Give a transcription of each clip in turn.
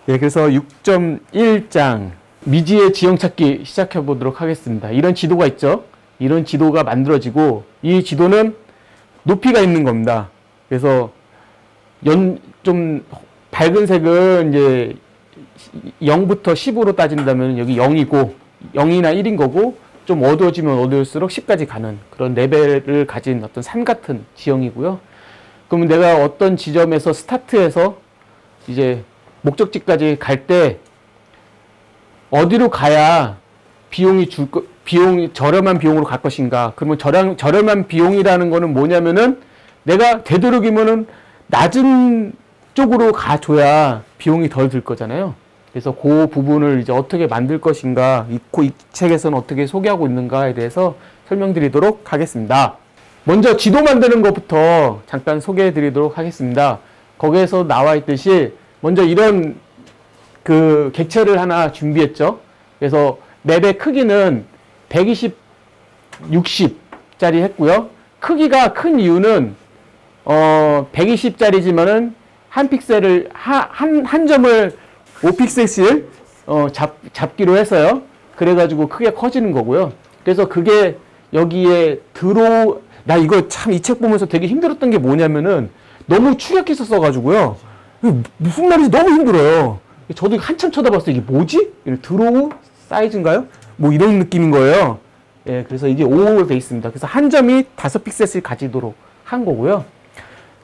네, 그래서 6.1장 미지의 지형 찾기 시작해 보도록 하겠습니다. 이런 지도가 있죠. 이런 지도가 만들어지고 이 지도는 높이가 있는 겁니다. 그래서 좀 밝은 색은 이제 0부터 10으로 따진다면 여기 0이고 0이나 1인 거고, 좀 어두워지면 어두울수록 10까지 가는 그런 레벨을 가진 어떤 산 같은 지형이고요. 그러면 내가 어떤 지점에서 스타트해서 이제 목적지까지 갈 때 어디로 가야 비용이 저렴한 비용으로 갈 것인가? 그러면 저렴한 비용이라는 거는 뭐냐면은 내가 되도록이면은 낮은 쪽으로 가줘야 비용이 덜 들 거잖아요. 그래서 그 부분을 이제 어떻게 만들 것인가, 이 책에서는 어떻게 소개하고 있는가에 대해서 설명드리도록 하겠습니다. 먼저 지도 만드는 것부터 잠깐 소개해 드리도록 하겠습니다. 거기에서 나와 있듯이 먼저 이런 그 객체를 하나 준비했죠. 그래서 맵의 크기는 120, 60짜리 했고요. 크기가 큰 이유는 120짜리지만은 한 픽셀을 한 점을 5픽셀씩 잡기로 해서요. 그래가지고 크게 커지는 거고요. 그래서 그게 여기에 나 이거 참 이 책 보면서 되게 힘들었던 게 뭐냐면은 너무 축약해서 써가지고요. 무슨 말인지 너무 힘들어요. 저도 한참 쳐다봤어요. 이게 뭐지? 드로우 사이즈인가요? 뭐 이런 느낌인 거예요. 예, 그래서 이게 5로 돼 있습니다. 그래서 한 점이 5픽셀씩 가지도록 한 거고요.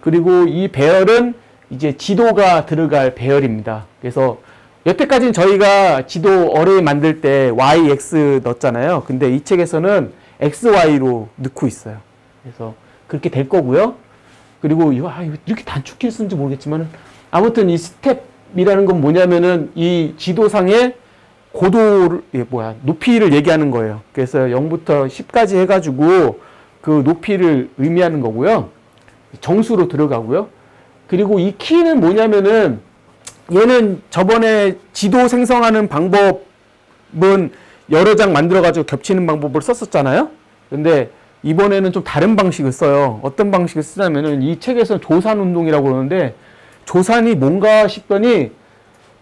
그리고 이 배열은 이제 지도가 들어갈 배열입니다. 그래서 여태까지는 저희가 지도 어레이 만들 때 Y, X 넣었잖아요. 근데 이 책에서는 X, Y로 넣고 있어요. 그래서 그렇게 될 거고요. 그리고 이거 이렇게 단축키를 쓰는지 모르겠지만 아무튼 이 스텝이라는 건 뭐냐면은 이 지도상의 높이를 얘기하는 거예요. 그래서 0부터 10까지 해가지고 그 높이를 의미하는 거고요. 정수로 들어가고요. 그리고 이 키는 뭐냐면은 얘는 저번에 지도 생성하는 방법은 여러 장 만들어가지고 겹치는 방법을 썼었잖아요. 근데 이번에는 좀 다른 방식을 써요. 어떤 방식을 쓰냐면은 이 책에서는 조산운동이라고 그러는데, 조산이 뭔가 싶더니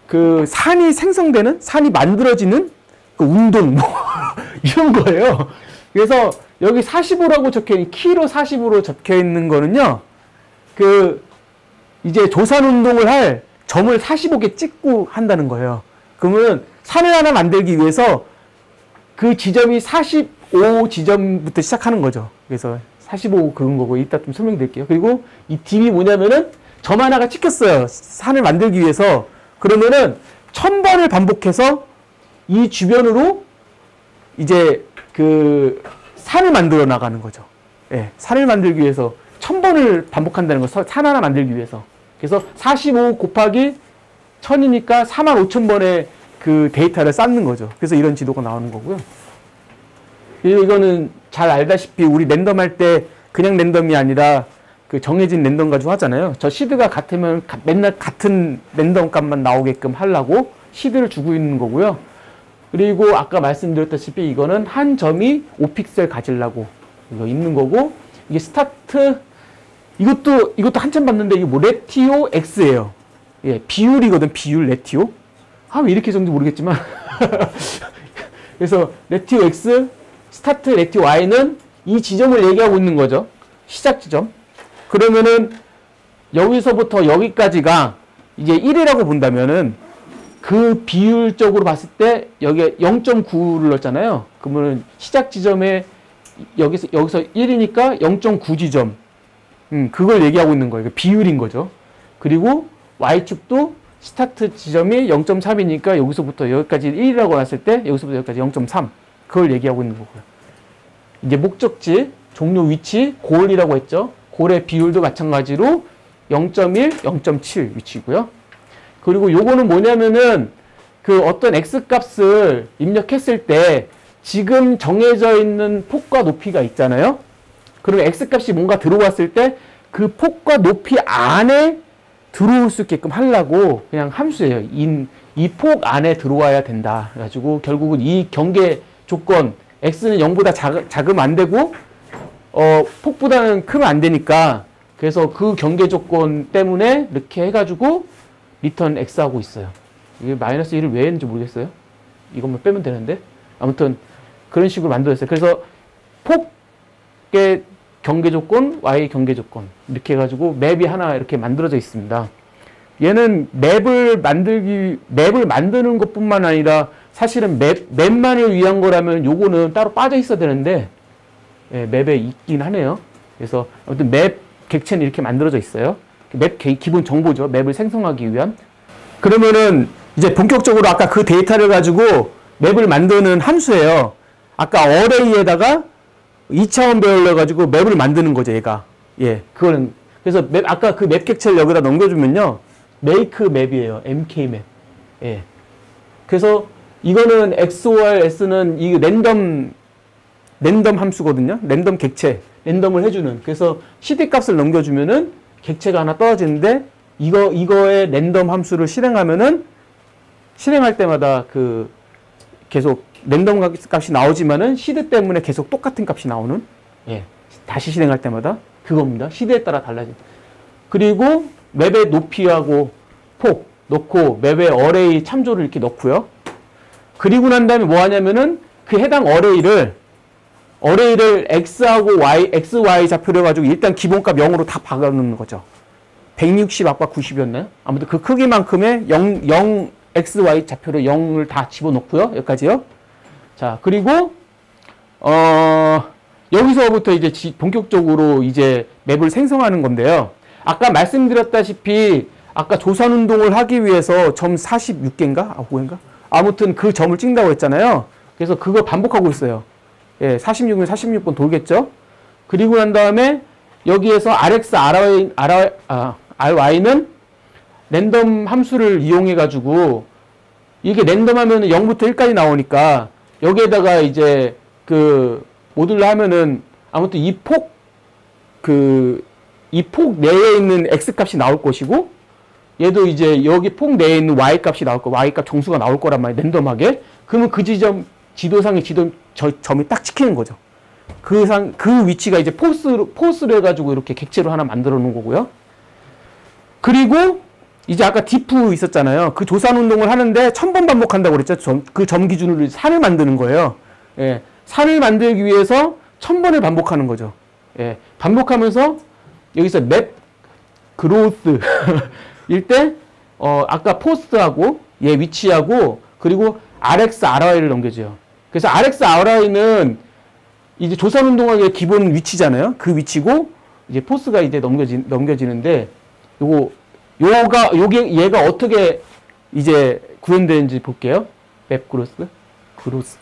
그 산이 만들어지는 그 운동 이런 거예요. 그래서 여기 45라고 키로 45로 적혀 있는 거는요, 이제 조산 운동을 할 점을 45개 찍고 한다는 거예요. 그러면 산을 하나 만들기 위해서 그 지점이 45 지점부터 시작하는 거죠. 그래서 45 그런 거고, 이따 좀 설명드릴게요. 그리고 이 딥이 뭐냐면은 점 하나가 찍혔어요. 산을 만들기 위해서. 그러면은 1000번을 반복해서 이 주변으로 이제 그 산을 만들어 나가는 거죠. 예, 산을 만들기 위해서 1000번을 반복한다는 거, 산 하나 만들기 위해서. 그래서 45 곱하기 1000이니까 45,000번의 그 데이터를 쌓는 거죠. 그래서 이런 지도가 나오는 거고요. 이거는 잘 알다시피 우리 랜덤 할 때 그냥 랜덤이 아니라 그 정해진 랜덤 가지고 하잖아요. 저 시드가 같으면 맨날 같은 랜덤 값만 나오게끔 하려고 시드를 주고 있는 거고요. 그리고 아까 말씀드렸다시피 이거는 한 점이 5픽셀 가지려고 이거 있는 거고, 이게 스타트, 이것도 한참 봤는데 이게 뭐 레티오 X예요. 예, 비율이거든. 비율 레티오. 왜 이렇게 적는지 모르겠지만 그래서 레티오 X, 스타트 레티오 Y는 이 지점을 얘기하고 있는 거죠. 시작 지점. 그러면은 여기서부터 여기까지가 이제 1이라고 본다면은 그 비율적으로 봤을 때 여기에 0.9를 넣었잖아요. 그러면은 시작 지점에 여기서 1이니까 0.9 지점. 그걸 얘기하고 있는 거예요. 비율인 거죠. 그리고 Y축도 스타트 지점이 0.3이니까 여기서부터 여기까지 1이라고 놨을 때 여기서부터 여기까지 0.3. 그걸 얘기하고 있는 거고요. 이제 목적지, 종료 위치, 골이라고 했죠. 골의 비율도 마찬가지로 0.1, 0.7 위치고요. 그리고 요거는 뭐냐면은 그 어떤 X 값을 입력했을 때 지금 정해져 있는 폭과 높이가 있잖아요. 그럼 X 값이 뭔가 들어왔을 때 그 폭과 높이 안에 들어올 수 있게끔 하려고 그냥 함수예요. 이 폭 안에 들어와야 된다. 그래가지고 결국은 이 경계 조건, X는 0보다 작으면 안 되고 폭보다는 크면 안 되니까, 그래서 그 경계 조건 때문에 이렇게 해가지고 리턴 X 하고 있어요. 이게 마이너스 1을 왜 했는지 모르겠어요. 이것만 빼면 되는데. 아무튼 그런 식으로 만들었어요. 그래서 폭의 경계 조건, y 경계 조건 이렇게 해가지고 맵이 하나 이렇게 만들어져 있습니다. 얘는 맵을 만드는 것뿐만 아니라 사실은 맵만을 위한 거라면 요거는 따로 빠져 있어야 되는데 예, 맵에 있긴 하네요. 그래서 아무튼 맵 객체는 이렇게 만들어져 있어요. 맵 기본 정보죠. 맵을 생성하기 위한. 그러면은 이제 본격적으로 아까 그 데이터를 가지고 맵을 만드는 함수예요. 아까 어레이에다가 2차원 배열을 가지고 맵을 만드는 거죠, 얘가. 예, 그거는. 그래서 아까 그 맵 객체를 여기다 넘겨주면요. make 맵이에요. mk 맵. 예. 그래서 이거는 XORS는 이 랜덤 함수거든요. 랜덤 객체. 랜덤을 해주는. 그래서 CD 값을 넘겨주면은 객체가 하나 떨어지는데 이거의 랜덤 함수를 실행하면은 실행할 때마다 그 계속 랜덤 값이 나오지만은 시드 때문에 계속 똑같은 값이 나오는 예. 다시 실행할 때마다 그겁니다. 시드에 따라 달라진. 그리고 맵의 높이하고 폭 넣고 맵의 어레이 참조를 이렇게 넣고요. 그리고 난 다음에 뭐 하냐면은 그 해당 어레이를 x하고 x, y 좌표로 해가지고 일단 기본값 0으로 다 박아놓는 거죠. 160 아까 90이었나요? 아무튼 그 크기만큼의 0 x, y 좌표를 0을 다 집어넣고요. 여기까지요. 자, 그리고 여기서부터 이제 본격적으로 이제 맵을 생성하는 건데요. 아까 말씀드렸다시피 아까 조산 운동을 하기 위해서 점 46개인가? 아, 5개인가? 아무튼 그 점을 찍는다고 했잖아요. 그래서 그거 반복하고 있어요. 예, 46은 46번 돌겠죠? 그리고 난 다음에 여기에서 rx, ry는 랜덤 함수를 이용해가지고 이게 랜덤 하면은 0부터 1까지 나오니까 여기에다가 이제 그 모듈로 하면은 아무튼 이 폭 내에 있는 x 값이 나올 것이고 얘도 이제 여기 폭 내에 있는 y 값이 나올 거, y 값 정수가 나올 거란 말이에요. 랜덤하게. 그러면 그 지도상의 점이 딱 찍히는 거죠. 그 위치가 이제 포스로 해가지고 이렇게 객체로 하나 만들어 놓은 거고요. 그리고 이제 아까 디프 있었잖아요. 그 조산 운동을 하는데 1000번 반복한다고 그랬죠. 그 점 기준으로 산을 만드는 거예요. 예, 산을 만들기 위해서 1000번을 반복하는 거죠. 예, 반복하면서 여기서 맵 그로스 일 때 아까 포스트하고 얘 위치하고 그리고 RX, RY를 넘겨줘요. 그래서 RX, RY는 이제 조산 운동학의 기본 위치잖아요. 그 위치고 이제 포스가 이제 넘겨지는데 얘가 어떻게 이제 구현되는지 볼게요. 맵 그로스.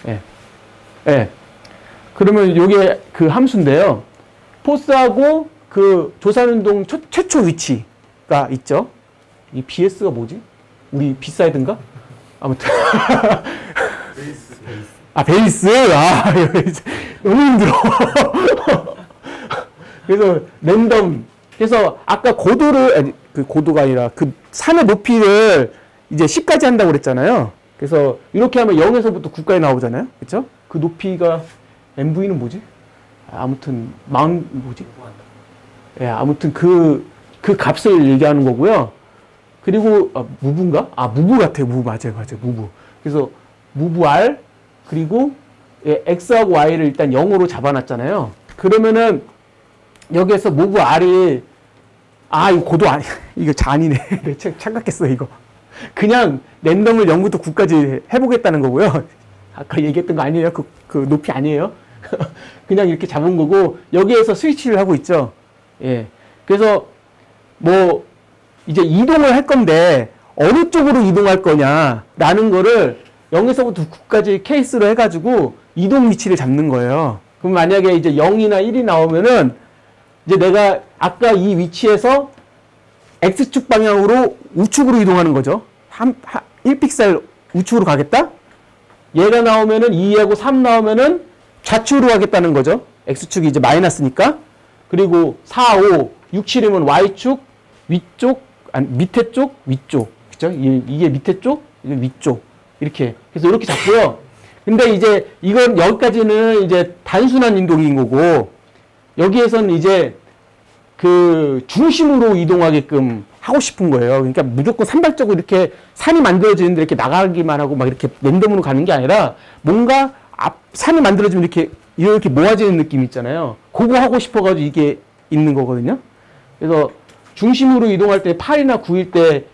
예. 예. 그러면 요게 그 함수인데요. 포스하고 그 조산운동 최초 위치가 있죠. 이 BS가 뭐지? 우리 B사이드인가? 아무튼. 베이스. 너무 힘들어. 그래서 랜덤. 그래서 아까 고도가 아니라 그 산의 높이를 이제 10까지 한다고 그랬잖아요. 그래서 이렇게 하면 0에서부터 9까지 나오잖아요. 그쵸? 그 높이가 MV는 뭐지? 아무튼 뭐지? 예, 아무튼 그 값을 얘기하는 거고요. 그리고 무브인가? 무브 같아요. 무브 맞아요. 무브. 그래서 무브 R 그리고 X하고 Y를 일단 0으로 잡아놨잖아요. 그러면은 여기에서 무브 R이 이거 고도 아니 이거 잔이네. 착각했어 이거. 그냥 랜덤을 0부터 9까지 해보겠다는 거고요. 아까 얘기했던 거 아니에요. 그 높이 아니에요. 그냥 이렇게 잡은 거고 여기에서 스위치를 하고 있죠. 예. 그래서 뭐 이제 이동을 할 건데 어느 쪽으로 이동할 거냐라는 거를 0에서부터 9까지 케이스로 해가지고 이동 위치를 잡는 거예요. 그럼 만약에 이제 0이나 1이 나오면은 이제 내가 아까 이 위치에서 X축 방향으로 우측으로 이동하는 거죠. 1픽셀 우측으로 가겠다? 얘가 나오면은 2하고 3 나오면은 좌측으로 가겠다는 거죠. X축이 이제 마이너스니까. 그리고 4, 5, 6, 7이면 Y축, 위쪽, 밑에 쪽, 위쪽. 그죠? 이게 밑에 쪽, 이게 위쪽. 이렇게. 그래서 이렇게 잡고요. 근데 이제 이건 여기까지는 이제 단순한 이동인 거고, 여기에서는 이제 그 중심으로 이동하게끔 하고 싶은 거예요. 그러니까 무조건 산발적으로 이렇게 산이 만들어지는데 이렇게 나가기만 하고 막 이렇게 랜덤으로 가는 게 아니라 뭔가 산이 만들어지면 이렇게 모아지는 느낌 있잖아요. 그거 하고 싶어가지고 이게 있는 거거든요. 그래서 중심으로 이동할 때 8이나 9일 때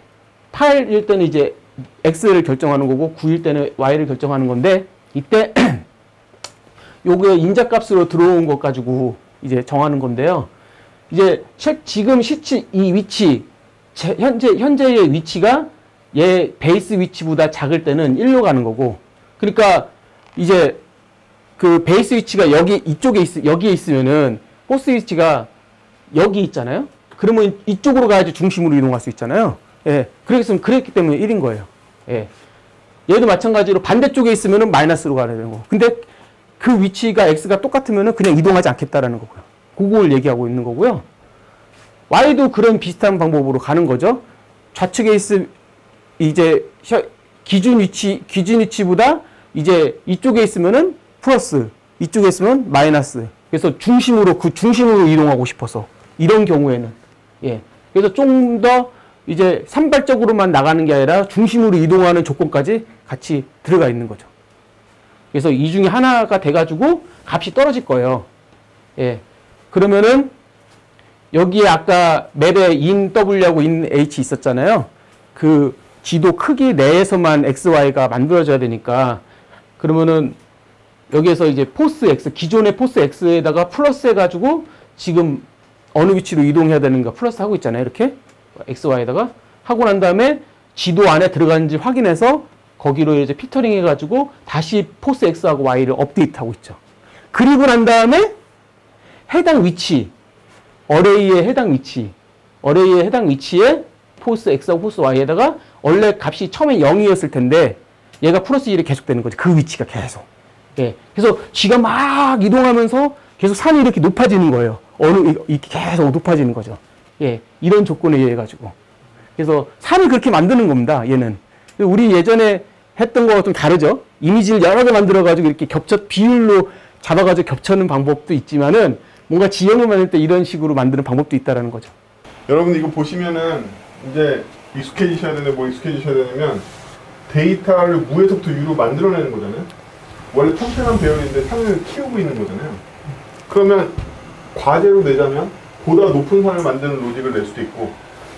8일 때는 이제 X를 결정하는 거고 9일 때는 Y를 결정하는 건데 이때 요게 인자값으로 들어온 것 가지고 이제 정하는 건데요. 이제 지금 이 위치 현재의 위치가 얘 베이스 위치보다 작을 때는 1로 가는 거고 그러니까 이제 그 베이스 위치가 여기에 있으면은 포스 위치가 여기 있잖아요. 그러면 이쪽으로 가야지 중심으로 이동할 수 있잖아요. 예. 그랬기 때문에 1인 거예요. 예. 얘도 마찬가지로 반대쪽에 있으면은 마이너스로 가야 되는 거. 근데 그 위치가 X가 똑같으면은 그냥 이동하지 않겠다라는 거고요. 그걸 얘기하고 있는 거고요. Y도 그런 비슷한 방법으로 가는 거죠. 좌측에 이제 기준 위치보다 이제 이쪽에 있으면은 플러스, 이쪽에 있으면 마이너스. 그래서 중심으로 이동하고 싶어서 이런 경우에는 예. 그래서 좀 더 이제 산발적으로만 나가는 게 아니라 중심으로 이동하는 조건까지 같이 들어가 있는 거죠. 그래서 이 중에 하나가 돼가지고 값이 떨어질 거예요. 예. 그러면은 여기에 아까 맵에 in W하고 in H 있었잖아요. 그 지도 크기 내에서만 XY가 만들어져야 되니까 그러면은 여기에서 이제 포스 X, 기존의 포스 X에다가 플러스 해가지고 지금 어느 위치로 이동해야 되는가 플러스 하고 있잖아요. 이렇게 XY에다가 하고 난 다음에 지도 안에 들어가는지 확인해서 거기로 이제 피터링 해가지고 다시 포스 X하고 Y를 업데이트하고 있죠. 그리고 난 다음에 해당 위치, 어레이의 해당 위치에 포스 X하고 포스 Y에다가 원래 값이 처음에 0이었을 텐데 얘가 플러스 1이 계속 되는 거죠. 그 위치가 계속. 예. 그래서 쥐가 막 이동하면서 계속 산이 이렇게 높아지는 거예요. 이렇게 계속 높아지는 거죠. 예. 이런 조건에 의해 가지고. 그래서 산을 그렇게 만드는 겁니다. 얘는. 우리 예전에 했던 거와 좀 다르죠. 이미지를 여러 개 만들어가지고 이렇게 비율로 잡아가지고 겹쳐는 방법도 있지만은 뭔가 지형을 만들 때 이런 식으로 만드는 방법도 있다라는 거죠. 여러분 이거 보시면은 이제 익숙해지셔야 되냐면 데이터를 무에서부터 유로 만들어내는 거잖아요. 원래 평평한 배열인데 산을 키우고 있는 거잖아요. 그러면 과제로 내자면 보다 높은 산을 만드는 로직을 낼 수도 있고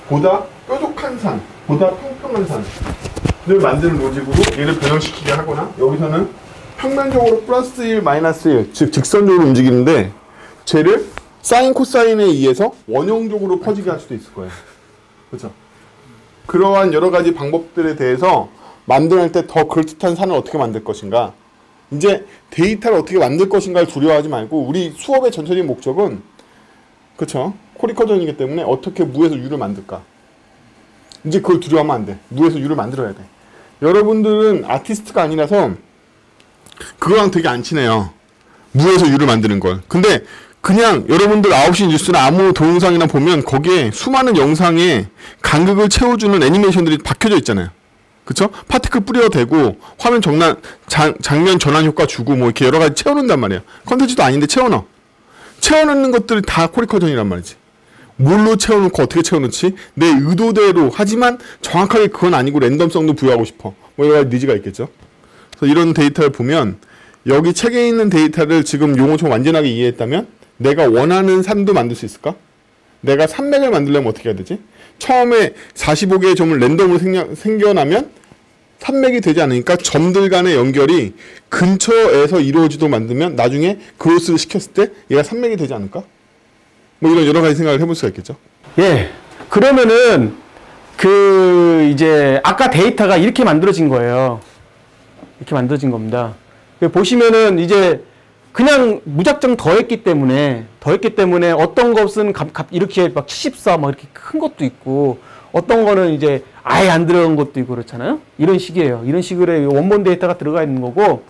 보다 뾰족한 산, 보다 평평한 산을 만드는 로직으로 얘를 변형시키게 하거나 여기서는 평면적으로 플러스 1, 마이너스 1, 즉 직선적으로 움직이는데 쟤를 사인, 코사인에 의해서 원형적으로 퍼지게 할 수도 있을 거예요. 그렇죠? 그러한 여러 가지 방법들에 대해서 만들 때 더 그럴듯한 산을 어떻게 만들 것인가, 이제 데이터를 어떻게 만들 것인가를 두려워하지 말고 우리 수업의 전체적인 목적은 그쵸? 코리커전이기 때문에 어떻게 무에서 유를 만들까, 이제 그걸 두려워하면 안 돼. 무에서 유를 만들어야 돼. 여러분들은 아티스트가 아니라서 그거랑 되게 안 친해요. 무에서 유를 만드는 걸. 근데 그냥 여러분들 9시 뉴스나 아무 동영상이나 보면 거기에 수많은 영상에 간극을 채워주는 애니메이션들이 박혀져 있잖아요. 그쵸? 파티클 뿌려도 되고 화면 장면 전환 효과 주고 뭐 이렇게 여러 가지 채워놓는단 말이에요. 컨텐츠도 아닌데 채워넣어. 채워넣는 것들이 다 코리커전이란 말이지. 뭘로 채워놓고 어떻게 채워놓지? 내 의도대로. 하지만 정확하게 그건 아니고 랜덤성도 부여하고 싶어. 뭐 여러 가지 니즈가 있겠죠. 그래서 이런 데이터를 보면 여기 책에 있는 데이터를 지금 용어처럼 완전하게 이해했다면 내가 원하는 산도 만들 수 있을까? 내가 산맥을 만들려면 어떻게 해야 되지? 처음에 45개의 점을 랜덤으로 생겨나면 산맥이 되지 않으니까 점들 간의 연결이 근처에서 이루어지도록 만들면 나중에 그로스를 시켰을 때 얘가 산맥이 되지 않을까? 뭐 이런 여러 가지 생각을 해볼 수가 있겠죠. 예. 그러면은 이제 아까 데이터가 이렇게 만들어진 거예요. 이렇게 만들어진 겁니다. 보시면은 이제 그냥 무작정 더했기 때문에 어떤 것은 이렇게 막 74 막 이렇게 큰 것도 있고 어떤 거는 이제 아예 안 들어간 것도 있고 그렇잖아요. 이런 식이에요. 이런 식으로 원본 데이터가 들어가 있는 거고,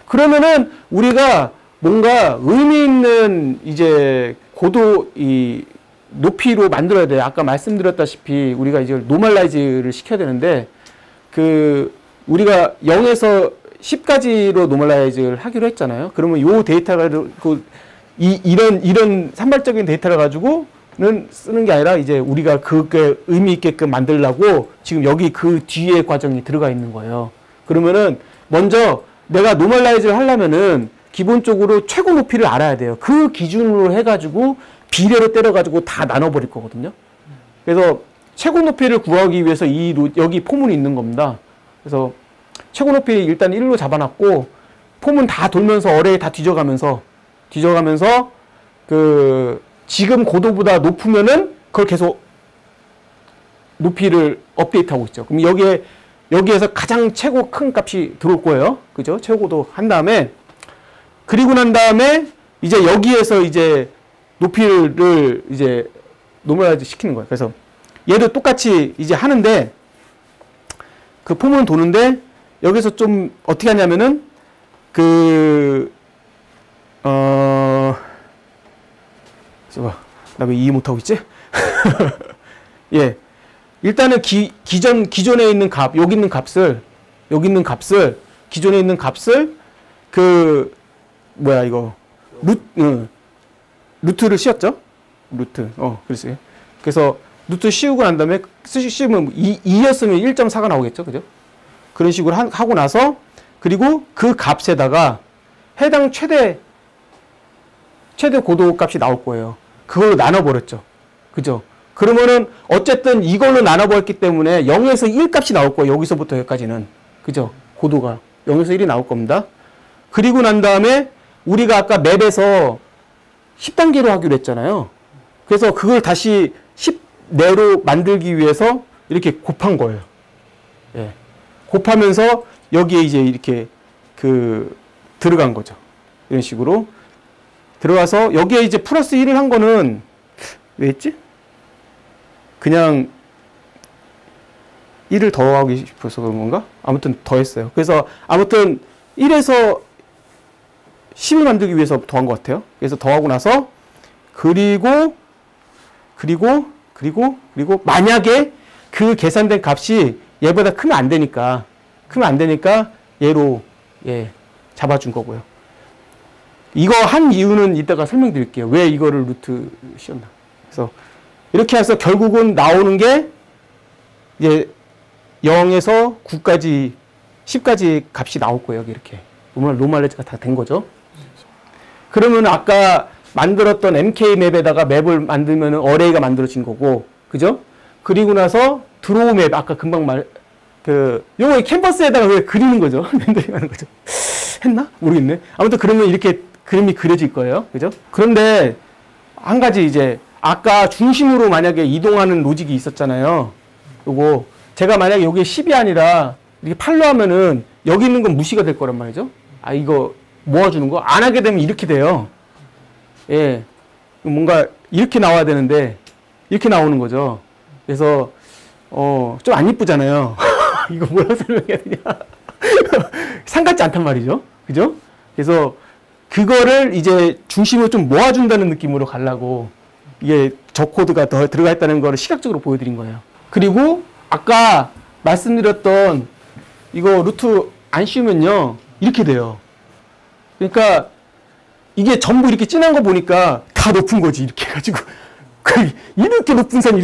그러면은 우리가 뭔가 의미 있는 이제 높이로 만들어야 돼요. 아까 말씀드렸다시피 우리가 이제 노멀라이즈를 시켜야 되는데 우리가 0에서 10까지로 노멀라이즈를 하기로 했잖아요. 그러면 요 데이터가 이런 산발적인 데이터를 가지고 쓰는 게 아니라 이제 우리가 그게 의미 있게끔 만들려고 지금 여기 그 뒤에 과정이 들어가 있는 거예요. 그러면은 먼저 내가 노멀라이즈를 하려면은 기본적으로 최고 높이를 알아야 돼요. 그 기준으로 해가지고 비례로 때려가지고 다 나눠버릴 거거든요. 그래서 최고 높이를 구하기 위해서 여기 포문이 있는 겁니다. 그래서 최고 높이 일단 1로 잡아놨고 포문 다 돌면서 어레이 다 뒤져가면서 그 지금 고도보다 높으면은 그걸 계속 높이를 업데이트하고 있죠. 그럼 여기에서 가장 최고 큰 값이 들어올 거예요. 그죠? 최고도 한 다음에 그리고 난 다음에 이제 여기에서 이제 높이를 이제 노멀라이즈 시키는 거예요. 그래서 얘도 똑같이 이제 하는데 그 포문은 도는데 여기서 좀 어떻게 하냐면은 나 왜 이해 못하고 있지? 예. 일단은 기존에 있는 값, 여기 있는 값을, 기존에 있는 값을, 루트를 씌웠죠? 그랬어요. 그래서 루트 씌우고 난 다음에, 씌우면 2였으면 1.4가 나오겠죠? 그죠? 그런 식으로 하고 나서, 그리고 그 값에다가 해당 최대 고도 값이 나올 거예요. 그걸로 나눠버렸죠. 그죠? 그러면은, 어쨌든 이걸로 나눠버렸기 때문에 0에서 1 값이 나올 거예요. 여기서부터 여기까지는. 그죠? 고도가. 0에서 1이 나올 겁니다. 그리고 난 다음에, 우리가 아까 맵에서 10단계로 하기로 했잖아요. 그래서 그걸 다시 10내로 만들기 위해서 이렇게 곱한 거예요. 예. 곱하면서 여기에 이제 이렇게 들어간 거죠. 이런 식으로. 들어가서 여기에 이제 플러스 1을 한 거는 왜 했지? 그냥 1을 더하고 싶어서 그런 건가? 아무튼 더했어요. 그래서 아무튼 1에서 10을 만들기 위해서 더한 것 같아요. 그래서 더하고 나서 그리고 만약에 그 계산된 값이 얘보다 크면 안 되니까 얘로 잡아준 거고요. 이거 한 이유는 이따가 설명드릴게요. 왜 이거를 루트 씌웠나. 그래서 이렇게 해서 결국은 나오는 게 이제 0에서 9까지 10까지 값이 나올 거예요. 여기 이렇게. 노멀라이즈가 다 된 거죠. 그러면 아까 만들었던 MK 맵에다가 맵을 만들면 어레이가 만들어진 거고, 그죠? 그리고 나서 드로우 맵, 아까 금방 요거 캔버스에다가 왜 그리는 거죠? 렌더링 하는 거죠. 했나? 모르겠네. 아무튼 그러면 이렇게 그림이 그려질 거예요. 그죠? 그런데 한 가지 이제 아까 중심으로 만약에 이동하는 로직이 있었잖아요. 요거 제가 만약에 여기 10이 아니라 이렇게 8로 하면은 여기 있는 건 무시가 될 거란 말이죠. 아, 이거 모아주는 거? 안 하게 되면 이렇게 돼요. 예. 뭔가 이렇게 나와야 되는데 이렇게 나오는 거죠. 그래서 좀 안 이쁘잖아요. 이거 뭐라고 설명해야 되냐. 상 같지 않단 말이죠. 그죠? 그래서 그거를 이제 중심으로 좀 모아준다는 느낌으로 가려고 이게 저 코드가 더 들어가 있다는 거를 시각적으로 보여드린 거예요. 그리고 아까 말씀드렸던 이거 루트 안 씌우면요. 이렇게 돼요. 그러니까 이게 전부 이렇게 진한 거 보니까 다 높은 거지. 이렇게 해가지고. 이렇게 높은 산이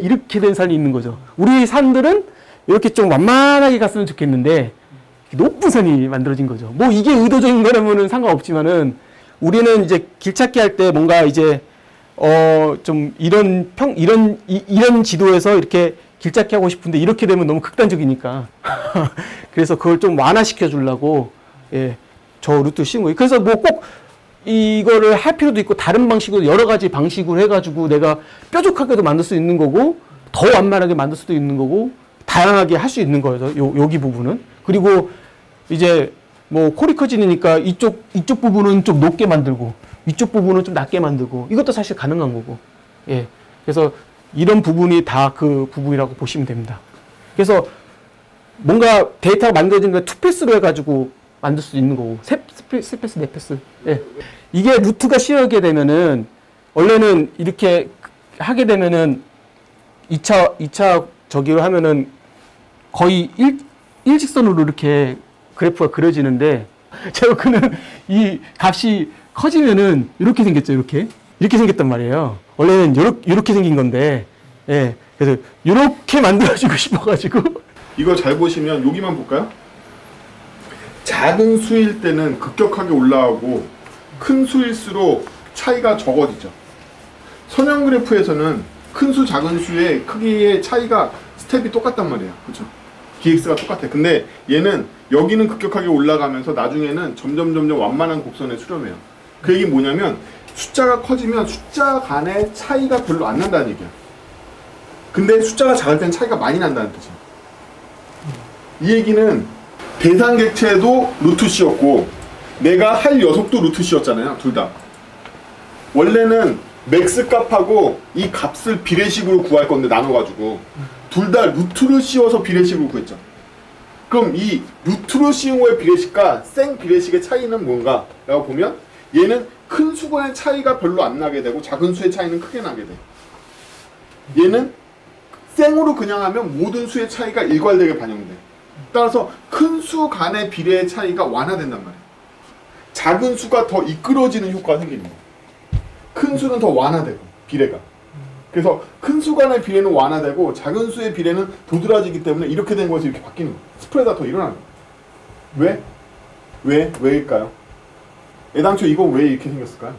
이렇게 된 산이 있는 거죠. 우리 산들은 이렇게 좀 완만하게 갔으면 좋겠는데 높은 산이 만들어진 거죠. 뭐 이게 의도적인 거라면은 상관없지만은 우리는 이제 길 찾기 할 때 뭔가 이제 좀 이런 지도에서 이렇게 길 찾기 하고 싶은데 이렇게 되면 너무 극단적이니까 그래서 그걸 좀 완화시켜 주려고 저 루트 씌운 거예요. 그래서 뭐 꼭 이거를 할 필요도 있고 다른 방식으로 여러 가지 방식으로 해가지고 내가 뾰족하게도 만들 수 있는 거고 더 완만하게 만들 수도 있는 거고 다양하게 할 수 있는 거예요. 여기 부분은. 그리고 이제 뭐 콜이 커지니까 이쪽 부분은 좀 높게 만들고 이쪽 부분은 좀 낮게 만들고 이것도 사실 가능한 거고. 예. 그래서 이런 부분이 다 그 부분이라고 보시면 됩니다. 그래서 뭔가 데이터가 만들어진 걸 투패스로 해가지고 만들 수 있는 거고. 3패스, 4패스. 예. 이게 루트가 씌우게 되면은, 원래는 이렇게 하게 되면은 2차 저기로 하면은 거의 일직선으로 이렇게 그래프가 그려지는데, 제가 그는 이 값이 커지면은 이렇게 생겼죠, 이렇게. 이렇게 생겼단 말이에요. 원래는 요렇게 생긴 건데, 예. 그래서 요렇게 만들어주고 싶어가지고. 이거 잘 보시면 여기만 볼까요? 작은 수일 때는 급격하게 올라가고 큰 수일수록 차이가 적어지죠. 선형 그래프에서는 큰 수, 작은 수의 크기의 차이가 스텝이 똑같단 말이에요. 그렇죠? dx가 똑같아. 근데 얘는 여기는 급격하게 올라가면서 나중에는 점점 완만한 곡선에 수렴해요. 그 얘기는 뭐냐면 숫자가 커지면 숫자 간의 차이가 별로 안 난다는 얘기야. 근데 숫자가 작을 땐 차이가 많이 난다는 뜻이야. 이 얘기는 대상 객체도 루트 c였고 내가 할 녀석도 루트 c였잖아요. 둘 다. 원래는 맥스 값하고 이 값을 비례식으로 구할 건데 나눠가지고 둘 다 루트를 씌워서 비례식으로 구했죠. 그럼 이 루트로 씌운 거의 비례식과 생 비례식의 차이는 뭔가? 라고 보면 얘는 큰 수간의 차이가 별로 안 나게 되고 작은 수의 차이는 크게 나게 돼. 얘는 생으로 그냥 하면 모든 수의 차이가 일괄되게 반영돼. 따라서 큰 수 간의 비례의 차이가 완화된단 말이야. 작은 수가 더 이끌어지는 효과가 생기는 거야. 큰 수는 더 완화되고 비례가. 그래서 큰 수 간의 비례는 완화되고 작은 수의 비례는 도드라지기 때문에 이렇게 된 거에서 이렇게 바뀌는 거야. 스프레드가 더 일어나는 거야. 왜? 왜일까요? 애당초 이거 왜 이렇게 생겼을까요?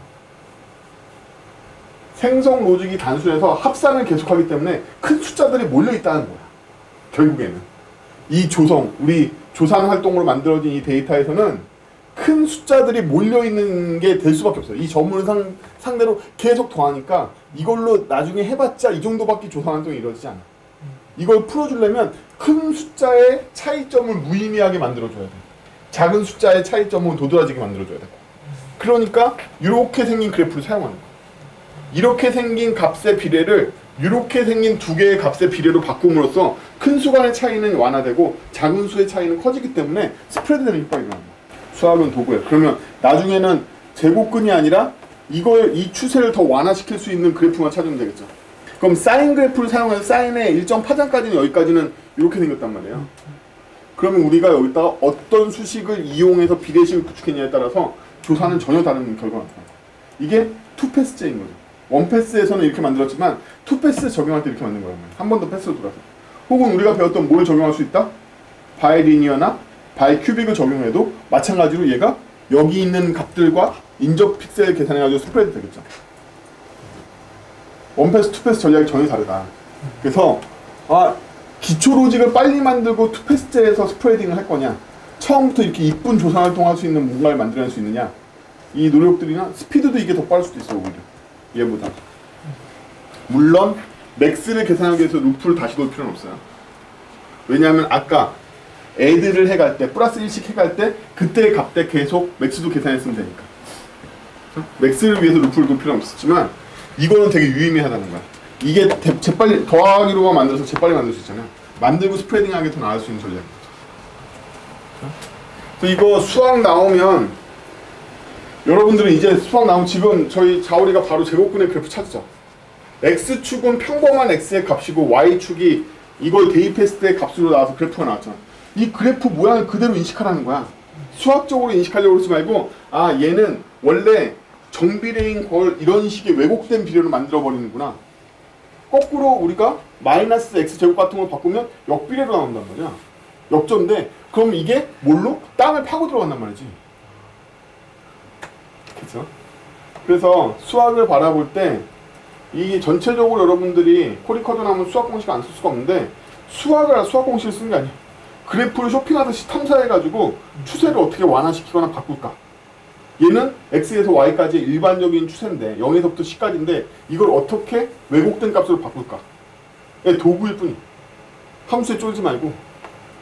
생성 로직이 단순해서 합산을 계속하기 때문에 큰 숫자들이 몰려있다는 거야. 결국에는. 이 조성, 우리 조산 활동으로 만들어진 이 데이터에서는 큰 숫자들이 몰려있는 게 될 수밖에 없어요. 이 전문을 상대로 계속 더하니까 이걸로 나중에 해봤자 이 정도밖에 조산 활동이 이루어지지 않아. 이걸 풀어주려면 큰 숫자의 차이점을 무의미하게 만들어줘야 돼. 작은 숫자의 차이점은 도드라지게 만들어줘야 되고. 그러니까 이렇게 생긴 그래프를 사용하는 거야. 이렇게 생긴 값의 비례를 이렇게 생긴 두 개의 값의 비례로 바꿈으로써 큰 수 간의 차이는 완화되고 작은 수의 차이는 커지기 때문에 스프레드되는 효과가 일어납니다. 수학은 도구예요. 그러면 나중에는 제곱근이 아니라 이 추세를 더 완화시킬 수 있는 그래프만 찾으면 되겠죠. 그럼 사인 그래프를 사용해서 사인의 일정 파장까지는 여기까지는 이렇게 생겼단 말이에요. 그러면 우리가 여기다가 어떤 수식을 이용해서 비례식을 구축했냐에 따라서 조사는 전혀 다른 결과가 나타나요. 이게 투패스제인 거죠. 원패스에서는 이렇게 만들었지만 투패스 적용할 때 이렇게 만든 거예요. 한 번 더 패스로 돌아서. 혹은 우리가 배웠던 뭘 적용할 수 있다? 바이리니어나 바이큐빅을 적용해도 마찬가지로 얘가 여기 있는 값들과 인접 픽셀 계산해가지고 스프레드 되겠죠. 원패스, 투패스 전략이 전혀 다르다. 그래서 기초 로직을 빨리 만들고 투패스제에서 스프레딩을 할 거냐, 처음부터 이렇게 이쁜 조산 활동할 수 있는 뭔가를 만들어낼 수 있느냐, 이 노력들이나 스피드도 이게 더 빠를 수도 있어요. 오히려 얘보다. 물론 맥스를 계산하기 위해서 루프를 다시 놓을 필요는 없어요. 왜냐하면 아까 애드를 해갈 때 플러스 1씩 해갈 때 그때의 값대 계속 맥스도 계산했으면 되니까. 맥스를 위해서 루프를 놓을 필요는 없었지만 이거는 되게 유의미하다는 거야. 이게 재빨리 더하기로만 만들어서 재빨리 만들 수 있잖아요. 만들고 스프레딩하게 더 나을 수 있는 전략이죠. 그래서 이거 수학 나오면 여러분들은 이제 수학 나오면 지금 저희 자오리가 바로 제곱근의 그래프 찾죠. X축은 평범한 X의 값이고 Y축이 이걸 대입했을 때 값으로 나와서 그래프가 나왔잖아. 이 그래프 모양을 그대로 인식하라는 거야. 수학적으로 인식하려고 그러지 말고 얘는 원래 정비례인 걸 이런 식의 왜곡된 비례로 만들어버리는구나. 거꾸로 우리가 마이너스 X제곱 같은 걸 바꾸면 역비례로 나온단 말이야. 역전데 그럼 이게 뭘로? 땅을 파고 들어간단 말이지. 그렇죠? 그래서 수학을 바라볼 때 이게 전체적으로 여러분들이 코리커전 하면 수학 공식 안 쓸 수가 없는데 수학 공식을 쓰는 게 아니야. 그래프를 쇼핑하듯이 탐사해가지고 추세를 어떻게 완화시키거나 바꿀까. 얘는 X에서 Y까지 일반적인 추세인데 0에서부터 10까지인데 이걸 어떻게 왜곡된 값으로 바꿀까. 도구일 뿐이야. 함수에 쫄지 말고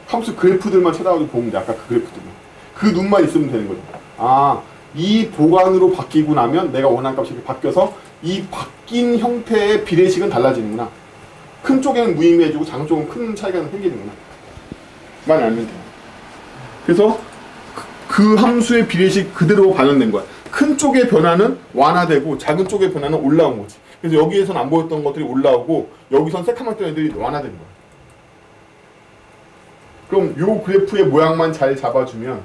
함수 그래프들만 찾아가지고 보면 돼. 아까 그 그래프들만. 그 눈만 있으면 되는 거죠. 이 보관으로 바뀌고 나면 내가 원하는 값이 이렇게 바뀌어서 이 바뀐 형태의 비례식은 달라지는구나. 큰 쪽에는 무의미해지고 작은 쪽은 큰 차이가 생기는구나. 만 알면 돼요. 그래서 그 함수의 비례식 그대로 반영된 거야. 큰 쪽의 변화는 완화되고 작은 쪽의 변화는 올라온 거지. 그래서 여기에선 안 보였던 것들이 올라오고 여기선 새카맣던 애들이 완화된 거야. 그럼 요 그래프의 모양만 잘 잡아주면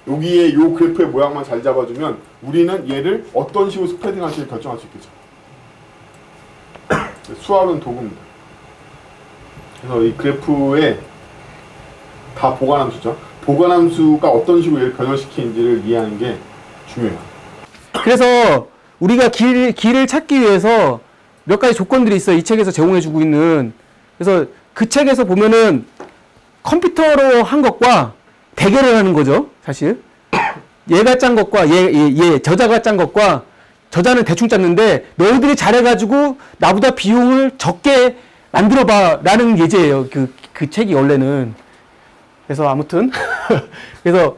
여기에 요 그래프의 모양만 잘 잡아주면 우리는 얘를 어떤 식으로 스프레딩 할지 결정할 수 있겠죠. 수학은 도구입니다. 그래서 이 그래프에 다 보관함수죠. 보관함수가 어떤 식으로 얘를 변형시키는지를 이해하는 게 중요해요. 그래서 우리가 길을 찾기 위해서 몇 가지 조건들이 있어요. 이 책에서 제공해주고 있는. 그래서 그 책에서 보면은 컴퓨터로 한 것과 대결을 하는 거죠. 사실. 얘가 짠 것과 저자가 짠 것과 저자는 대충 짰는데 너희들이 잘해가지고 나보다 비용을 적게 만들어봐 라는 예제예요. 그 책이 원래는. 그래서 아무튼 그래서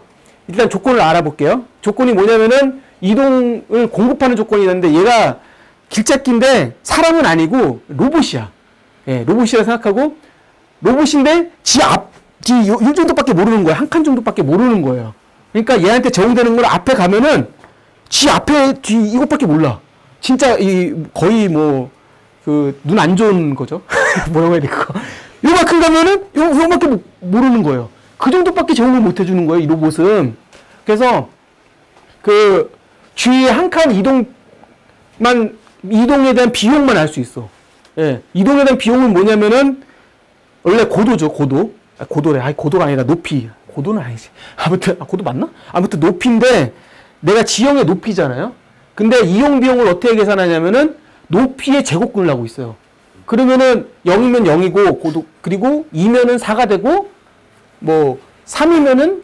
일단 조건을 알아볼게요. 조건이 뭐냐면은 이동을 공급하는 조건이 있는데 얘가 길찾기인데 사람은 아니고 로봇이야. 예, 로봇이라 생각하고 로봇인데 요 정도밖에 모르는 거야. 한 칸 정도밖에 모르는 거예요. 그러니까 얘한테 적용되는 걸 앞에 가면은 지 앞에 뒤 이것밖에 몰라. 진짜 거의 뭐 눈 안 좋은 거죠. 뭐라고 해야 돼 그거. 요만큼 가면은 요만큼 모르는 거예요. 그 정도밖에 적응을 못 해주는 거예요. 이 로봇은. 그래서 그 주위에 한 칸 이동에 대한 비용만 알 수 있어. 예, 이동에 대한 비용은 뭐냐면은 원래 고도죠. 고도래. 고도가 아니라 높이. 고도는 아니지. 아무튼 고도 맞나? 아무튼 높이인데 내가 지형의 높이잖아요. 근데 이용 비용을 어떻게 계산하냐면은 높이의 제곱근을 하고 있어요. 그러면은 0이면 0이고 고도 그리고 2면은 4가 되고 뭐 3이면은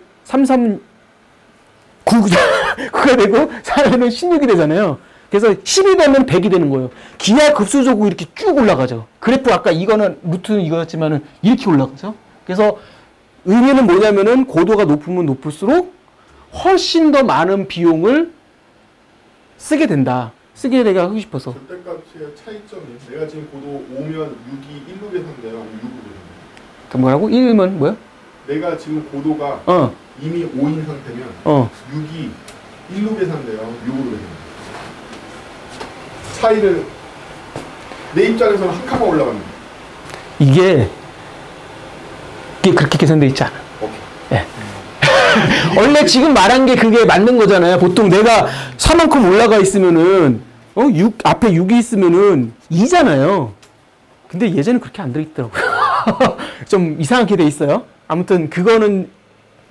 9가 되고 4면은 16이 되잖아요. 그래서 10이 되면 100이 되는 거예요. 기하급수적으로 이렇게 쭉 올라가죠. 그래프 아까 이거는 루트는 이거였지만은 이렇게 올라가죠. 그래서 의미는 뭐냐면은 고도가 높으면 높을수록 훨씬 더 많은 비용을 쓰게 된다. 쓰게 내가 하고 싶어서. 절대값의 차이점이 내가 지금 고도 5면 6이 1로 계산돼요. 6으로. 뭐라고? 1면 뭐야? 내가 지금 고도가 이미 5인 상태면 6이 1로 계산돼요. 6으로 계산돼요. 차이를 내 입장에서는 한 칸만 올라갑니다. 이게 그렇게 계산돼 있지 않아. 네. 원래 지금 말한 게 그게 맞는 거잖아요. 보통 내가 4만큼 올라가 있으면은 6 앞에 6이 있으면은 2잖아요. 근데 예전에 그렇게 안 들어있더라고요. 좀 이상하게 돼 있어요. 아무튼 그거는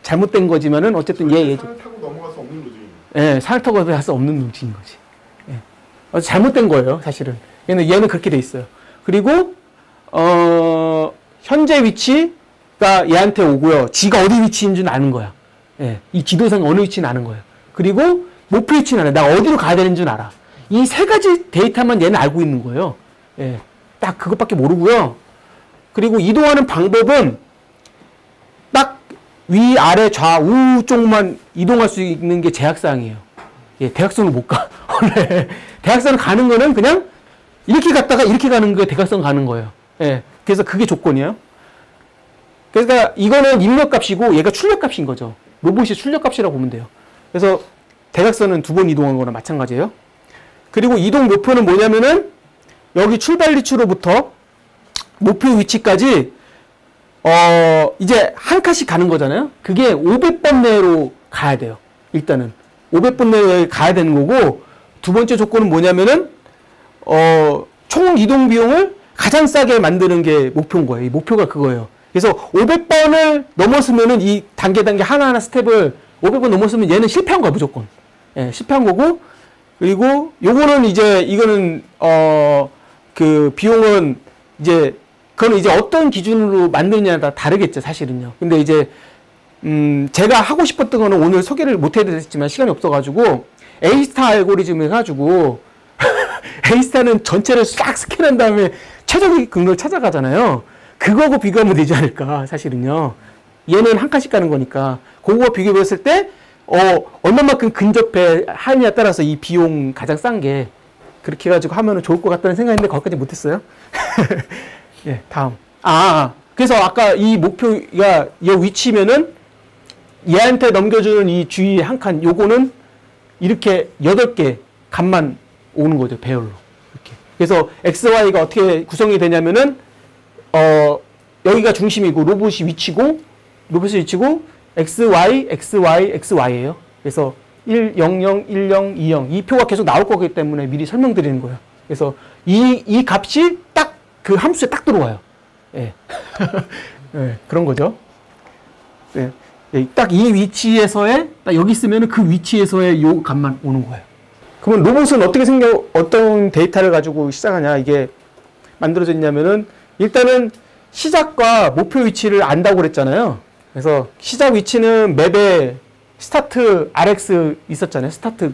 잘못된 거지만은 어쨌든 산을 타고 넘어갈 수 없는 로직입니다. 예, 산을 타고 갈 수 없는 로직인 거지. 예. 잘못된 거예요, 사실은. 얘는 그렇게 돼 있어요. 그리고 현재 위치가 얘한테 오고요. 지가 어디 위치인 줄 아는 거야. 예, 이 지도상 어느 위치는 아는 거예요. 그리고 목표 위치는 알아. 내가 어디로 가야 되는 줄 알아. 이 세 가지 데이터만 얘는 알고 있는 거예요. 예, 딱 그것밖에 모르고요. 그리고 이동하는 방법은 딱 위, 아래, 좌우 쪽만 이동할 수 있는 게 제약사항이에요. 예, 대각선을 못 가. 원래 대각선을 가는 거는 그냥 이렇게 갔다가 이렇게 가는 게 대각선 가는 거예요. 예, 그래서 그게 조건이에요. 그러니까 이거는 입력값이고 얘가 출력값인 거죠. 로봇이 출력값이라고 보면 돼요. 그래서 대각선은 2번 이동한 거나 마찬가지예요. 그리고 이동 목표는 뭐냐면은 여기 출발 위치로부터 목표 위치까지 이제 한 칸씩 가는 거잖아요. 그게 500번 내로 가야 돼요. 일단은 500번 내에 가야 되는 거고, 두 번째 조건은 뭐냐면은 총 이동 비용을 가장 싸게 만드는 게 목표인 거예요. 이 목표가 그거예요. 그래서 500번을 넘었으면은 이 단계 하나하나 스텝을 500번 넘었으면 얘는 실패한 거야, 무조건. 예, 실패한 거고, 그리고 요거는 이제 이거는 그 비용은 이제 그거는 이제 어떤 기준으로 만드느냐에 따라 다르겠죠, 사실은요. 근데 이제 제가 하고 싶었던 거는 오늘 소개를 못 해드렸지만 시간이 없어가지고 A-스타 알고리즘 해가지고 A-스타는 전체를 싹 스캔한 다음에 최적의 근거를 찾아가잖아요. 그거하고 비교하면 되지 않을까, 사실은요. 얘는 한 칸씩 가는 거니까. 그거와 비교했을 때 얼마만큼 근접해 하느냐에 따라서 이 비용 가장 싼 게 그렇게 해가지고 하면은 좋을 것 같다는 생각인데 거기까지 못했어요. 예, 다음. 그래서 아까 이 목표가 이 위치면은 얘한테 넘겨주는 이 주위 한 칸, 요거는 이렇게 8개 값만 오는 거죠, 배열로. 이렇게. 그래서 XY가 어떻게 구성이 되냐면은, 여기가 중심이고, 로봇이 위치고, XY, XY, XY예요. 그래서 1, 0, 0, 1, 0, 2, 0. 이 표가 계속 나올 거기 때문에 미리 설명드리는 거예요. 그래서 이 값이 딱 그 함수에 딱 들어와요. 예. 예, 그런 거죠. 예. 예, 딱 이 위치에서의, 딱 여기 있으면 그 위치에서의 요 값만 오는 거예요. 그러면 로봇은 어떤 데이터를 가지고 시작하냐, 이게 만들어졌냐면은, 일단은 시작과 목표 위치를 안다고 그랬잖아요. 그래서 시작 위치는 맵에 스타트 RX 있었잖아요. 스타트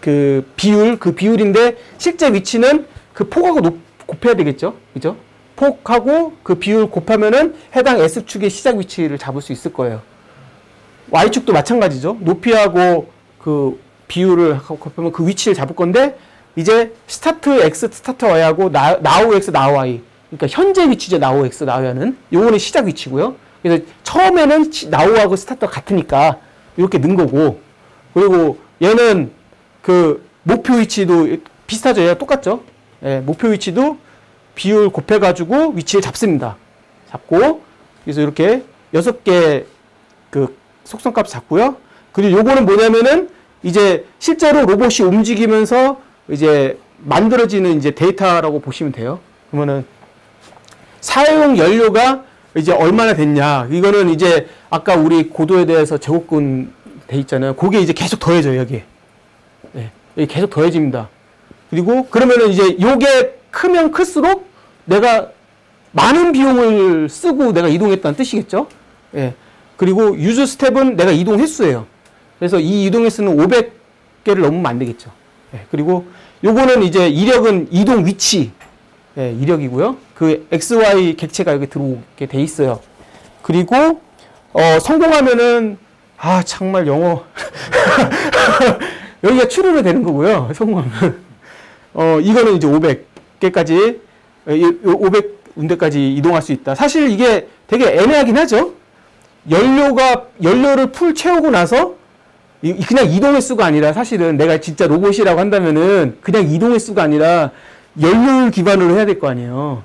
그 비율인데, 실제 위치는 그 폭하고 곱해야 되겠죠. 그죠? 폭하고 그 비율 곱하면은 해당 S축의 시작 위치를 잡을 수 있을 거예요. Y축도 마찬가지죠. 높이하고 그 비율을 곱하면 그 위치를 잡을 건데, 이제 스타트 X, 스타트 Y하고 now X, now Y. 그러니까 현재 위치죠. now X, now Y는. 요거는 시작 위치고요. 그래서 처음에는 now하고 스타트가 같으니까 이렇게 넣은 거고, 그리고 얘는 그 목표 위치도 비슷하죠. 얘가 똑같죠. 예, 목표 위치도 비율 곱해가지고 위치를 잡습니다. 잡고, 그래서 이렇게 6개 그 속성값 잡고요. 그리고 요거는 뭐냐면은 이제 실제로 로봇이 움직이면서 이제 만들어지는 이제 데이터라고 보시면 돼요. 그러면은 사용 연료가 이제 얼마나 됐냐. 이거는 이제 아까 우리 고도에 대해서 제곱근 돼 있잖아요. 그게 이제 계속 더해져요, 여기. 네, 여기 계속 더해집니다. 그리고 그러면은 이제 요게 크면 클수록 내가 많은 비용을 쓰고 내가 이동했다는 뜻이겠죠. 예. 그리고 유즈 스텝은 내가 이동 횟수예요. 그래서 이 이동 횟수는 500개를 넘으면 안 되겠죠. 예. 그리고 요거는 이제 이력은 이동 위치. 예, 이력이고요. 그 XY 객체가 여기 들어오게 돼 있어요. 그리고 성공하면은 정말 영어 여기가 추르르 되는 거고요. 성공하면 이거는 이제 500개까지 500군데까지 이동할 수 있다. 사실 이게 되게 애매하긴 하죠. 연료를 풀 채우고 나서 그냥 이동 횟수가 아니라, 사실은 내가 진짜 로봇이라고 한다면은 그냥 이동 횟수가 아니라 연료를 기반으로 해야 될 거 아니에요.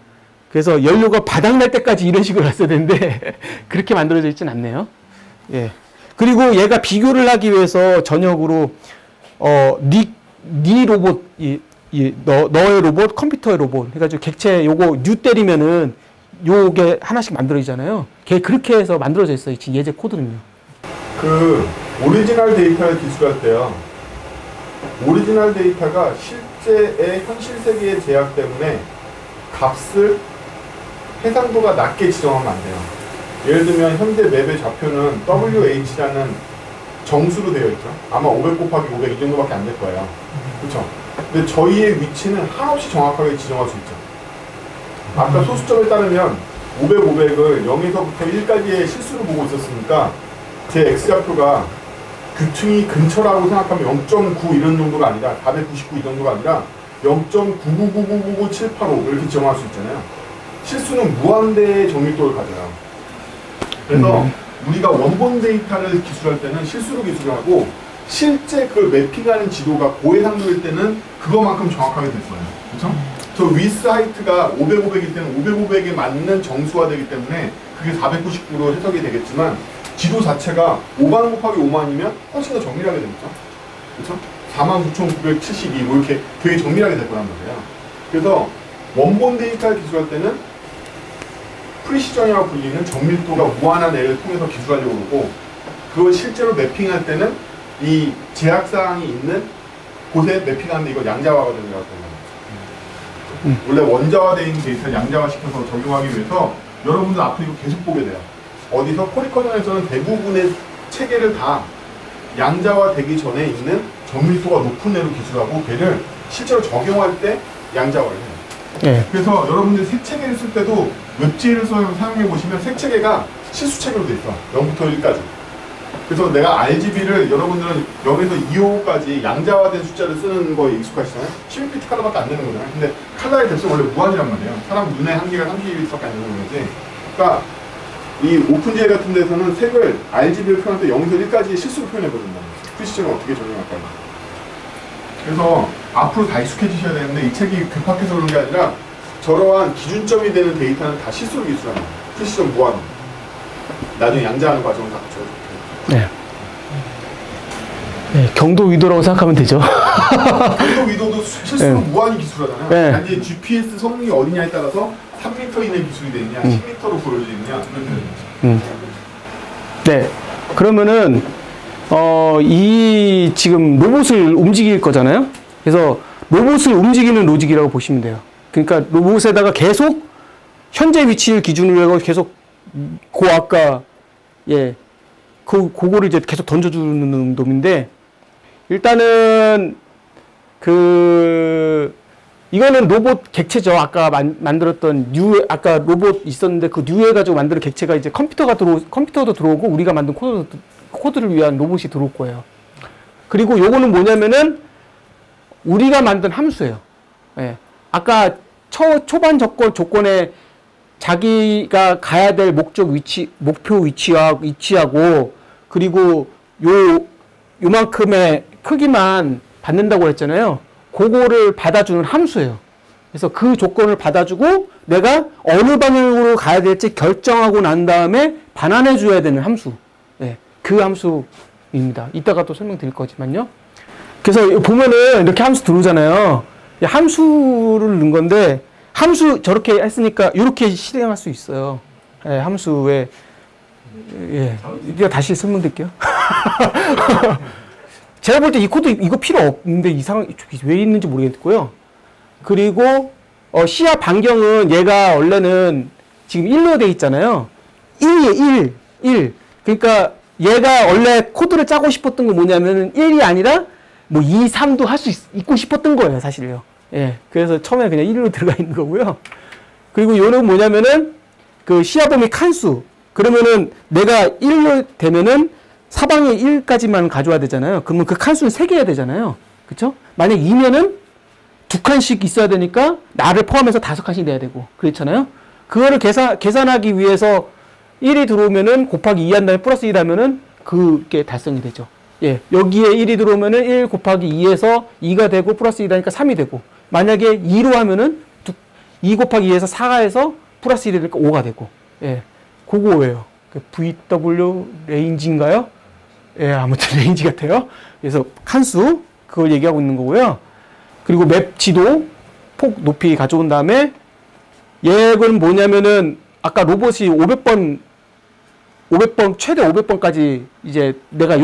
그래서 연료가 바닥날 때까지 이런 식으로 갔어야 되는데 그렇게 만들어져 있진 않네요. 예. 그리고 얘가 비교를 하기 위해서 전역으로 네 로봇, 너의 로봇, 컴퓨터의 로봇 해가지고 객체 요거 뉴 때리면은 요게 하나씩 만들어지잖아요. 걔 그렇게 해서 만들어져 있어요. 지금 예제 코드는요. 그 오리지널 데이터를 기술할 때요. 오리지널 데이터가 실제의 현실 세계의 제약 때문에 값을 해상도가 낮게 지정하면 안 돼요. 예를 들면 현재 맵의 좌표는 WH라는 정수로 되어 있죠. 아마 500 곱하기 500 이 정도밖에 안 될 거예요. 그렇죠? 근데 저희의 위치는 한없이 정확하게 지정할 수 있죠. 아까 소수점에 따르면 500, 500을 0에서부터 1까지의 실수로 보고 있었으니까 제 X좌표가 규층이 근처라고 생각하면 0.9 이런 정도가 아니라 499 이 정도가 아니라 0.999999785 이렇게 지정할 수 있잖아요. 실수는 무한대의 정밀도를 가져요. 그래서 우리가 원본 데이터를 기술할 때는 실수로 기술하고, 실제 그 매핑하는 지도가 고해상도일 때는 그거만큼 정확하게 될 거예요. 그렇죠? 저 위스 하이트가 500, 500일 때는 500, 500에 맞는 정수가 되기 때문에 그게 499로 해석이 되겠지만, 지도 자체가 5만 곱하기 5만이면 훨씬 더 정밀하게 되겠죠. 그렇죠? 49,972 뭐 이렇게 되게 정밀하게 될 거란 말이에요. 그래서 원본 데이터를 기술할 때는 프리시전이라고 불리는 정밀도가 무한한 애를 통해서 기술하려고 그러고, 그걸 실제로 매핑할 때는 이 제약사항이 있는 곳에 매핑하는데 이걸 양자화가 된다고 합니다. 원래 원자화되어 있는 데이터를 양자화시켜서 적용하기 위해서 여러분들 앞으로 이거 계속 보게 돼요. 어디서 포리커전에서는 대부분의 체계를 다 양자화되기 전에 있는 정밀도가 높은 애로 기술하고, 걔를 실제로 적용할 때 양자화를 해요. 네. 그래서 여러분들이 색 체계를 쓸 때도 웹지를 사용해 보시면 색 체계가 실수 체계로 돼 있어. 0부터 1까지. 그래서 내가 RGB를 여러분들은 0에서 255까지 양자화된 숫자를 쓰는 거에 익숙하시잖아요. 12비트 컬러밖에 안 되는 거잖아요. 근데 컬러의 뎁스는 원래 무한이란 말이에요. 사람 눈의 한계가 32비트밖에 안 되는 거지. 그러니까 이 오픈GL 같은 데서는 색을 RGB를 표현할 때 0에서 1까지 실수로 표현해 버린다. 프리시전을 어떻게 적용할까. 그래서 앞으로 다 익숙해지셔야 되는데, 이 책이 괴팍해서 그런 게 아니라 저러한 기준점이 되는 데이터는 다 실수로 기술하는 거예요. 프리시전 무한. 나중에 양자하는 과정을 다 거쳐야 네. 네, 경도 위도라고 생각하면 되죠. 경도 위도도 실수로 네. 무한히 기술하잖아요. 네. 단지 GPS 성능이 어디냐에 따라서 3m 이내 기술이 되느냐, 10m로 보여지느냐 이런 네. 그러면은 이 지금 로봇을 움직일 거잖아요. 그래서 로봇을 움직이는 로직이라고 보시면 돼요. 그러니까 로봇에다가 계속 현재 위치를 기준으로 해서 계속 아까 그거를 이제 계속 던져주는 놈인데, 일단은 이거는 로봇 객체죠. 아까 만들었던 아까 로봇 있었는데 그 뉴 해가지고 만든 객체가 이제 컴퓨터도 들어오고 우리가 만든 코드를 위한 로봇이 들어올 거예요. 그리고 요거는 뭐냐면은 우리가 만든 함수예요. 예. 아까 초반 조건에 자기가 가야 될 목표 위치하고 그리고 요만큼의 크기만 받는다고 했잖아요. 그거를 받아주는 함수예요. 그래서 그 조건을 받아주고 내가 어느 방향으로 가야 될지 결정하고 난 다음에 반환해 줘야 되는 함수. 네, 그 함수입니다. 이따가 또 설명드릴 거지만요. 그래서 보면은 이렇게 함수 들어오잖아요. 함수를 넣은 건데 함수 저렇게 했으니까 이렇게 실행할 수 있어요. 네, 함수에 이거 다시 설명드릴게요. 제가 볼 때 이 코드 이거 필요 없는데 왜 있는지 모르겠고요. 그리고 시야 반경은 얘가 원래는 지금 1로 돼 있잖아요. 1이에요. 1. 그러니까 얘가 원래 코드를 짜고 싶었던 건 뭐냐면은 1이 아니라 뭐 2, 3도 할 수 있고 싶었던 거예요, 사실요. 예. 그래서 처음에 그냥 1로 들어가 있는 거고요. 그리고 요는 뭐냐면은 그 시야 범위 칸수. 그러면은 내가 1로 되면은 사방에 1까지만 가져와야 되잖아요. 그러면 그 칸수는 3개여야 되잖아요. 그쵸? 만약 2면은 2칸씩 있어야 되니까 나를 포함해서 5칸씩 내야 되고 그렇잖아요. 그거를 계산하기 위해서 1이 들어오면은 곱하기 2 한 다음에 플러스 1 하면은 그게 달성이 되죠. 예. 여기에 1이 들어오면은 1 곱하기 2에서 2가 되고 플러스 1 하니까 3이 되고, 만약에 2로 하면은 2 곱하기 2에서 4가 해서 플러스 1이 되니까 5가 되고. 예. 그거예요. VW 레인지인가요? 예, 아무튼 레인지 같아요. 그래서 칸수, 그걸 얘기하고 있는 거고요. 그리고 맵 지도, 폭 높이 가져온 다음에 얘는 뭐냐면은 아까 로봇이 500번, 최대 500번까지 이제 내가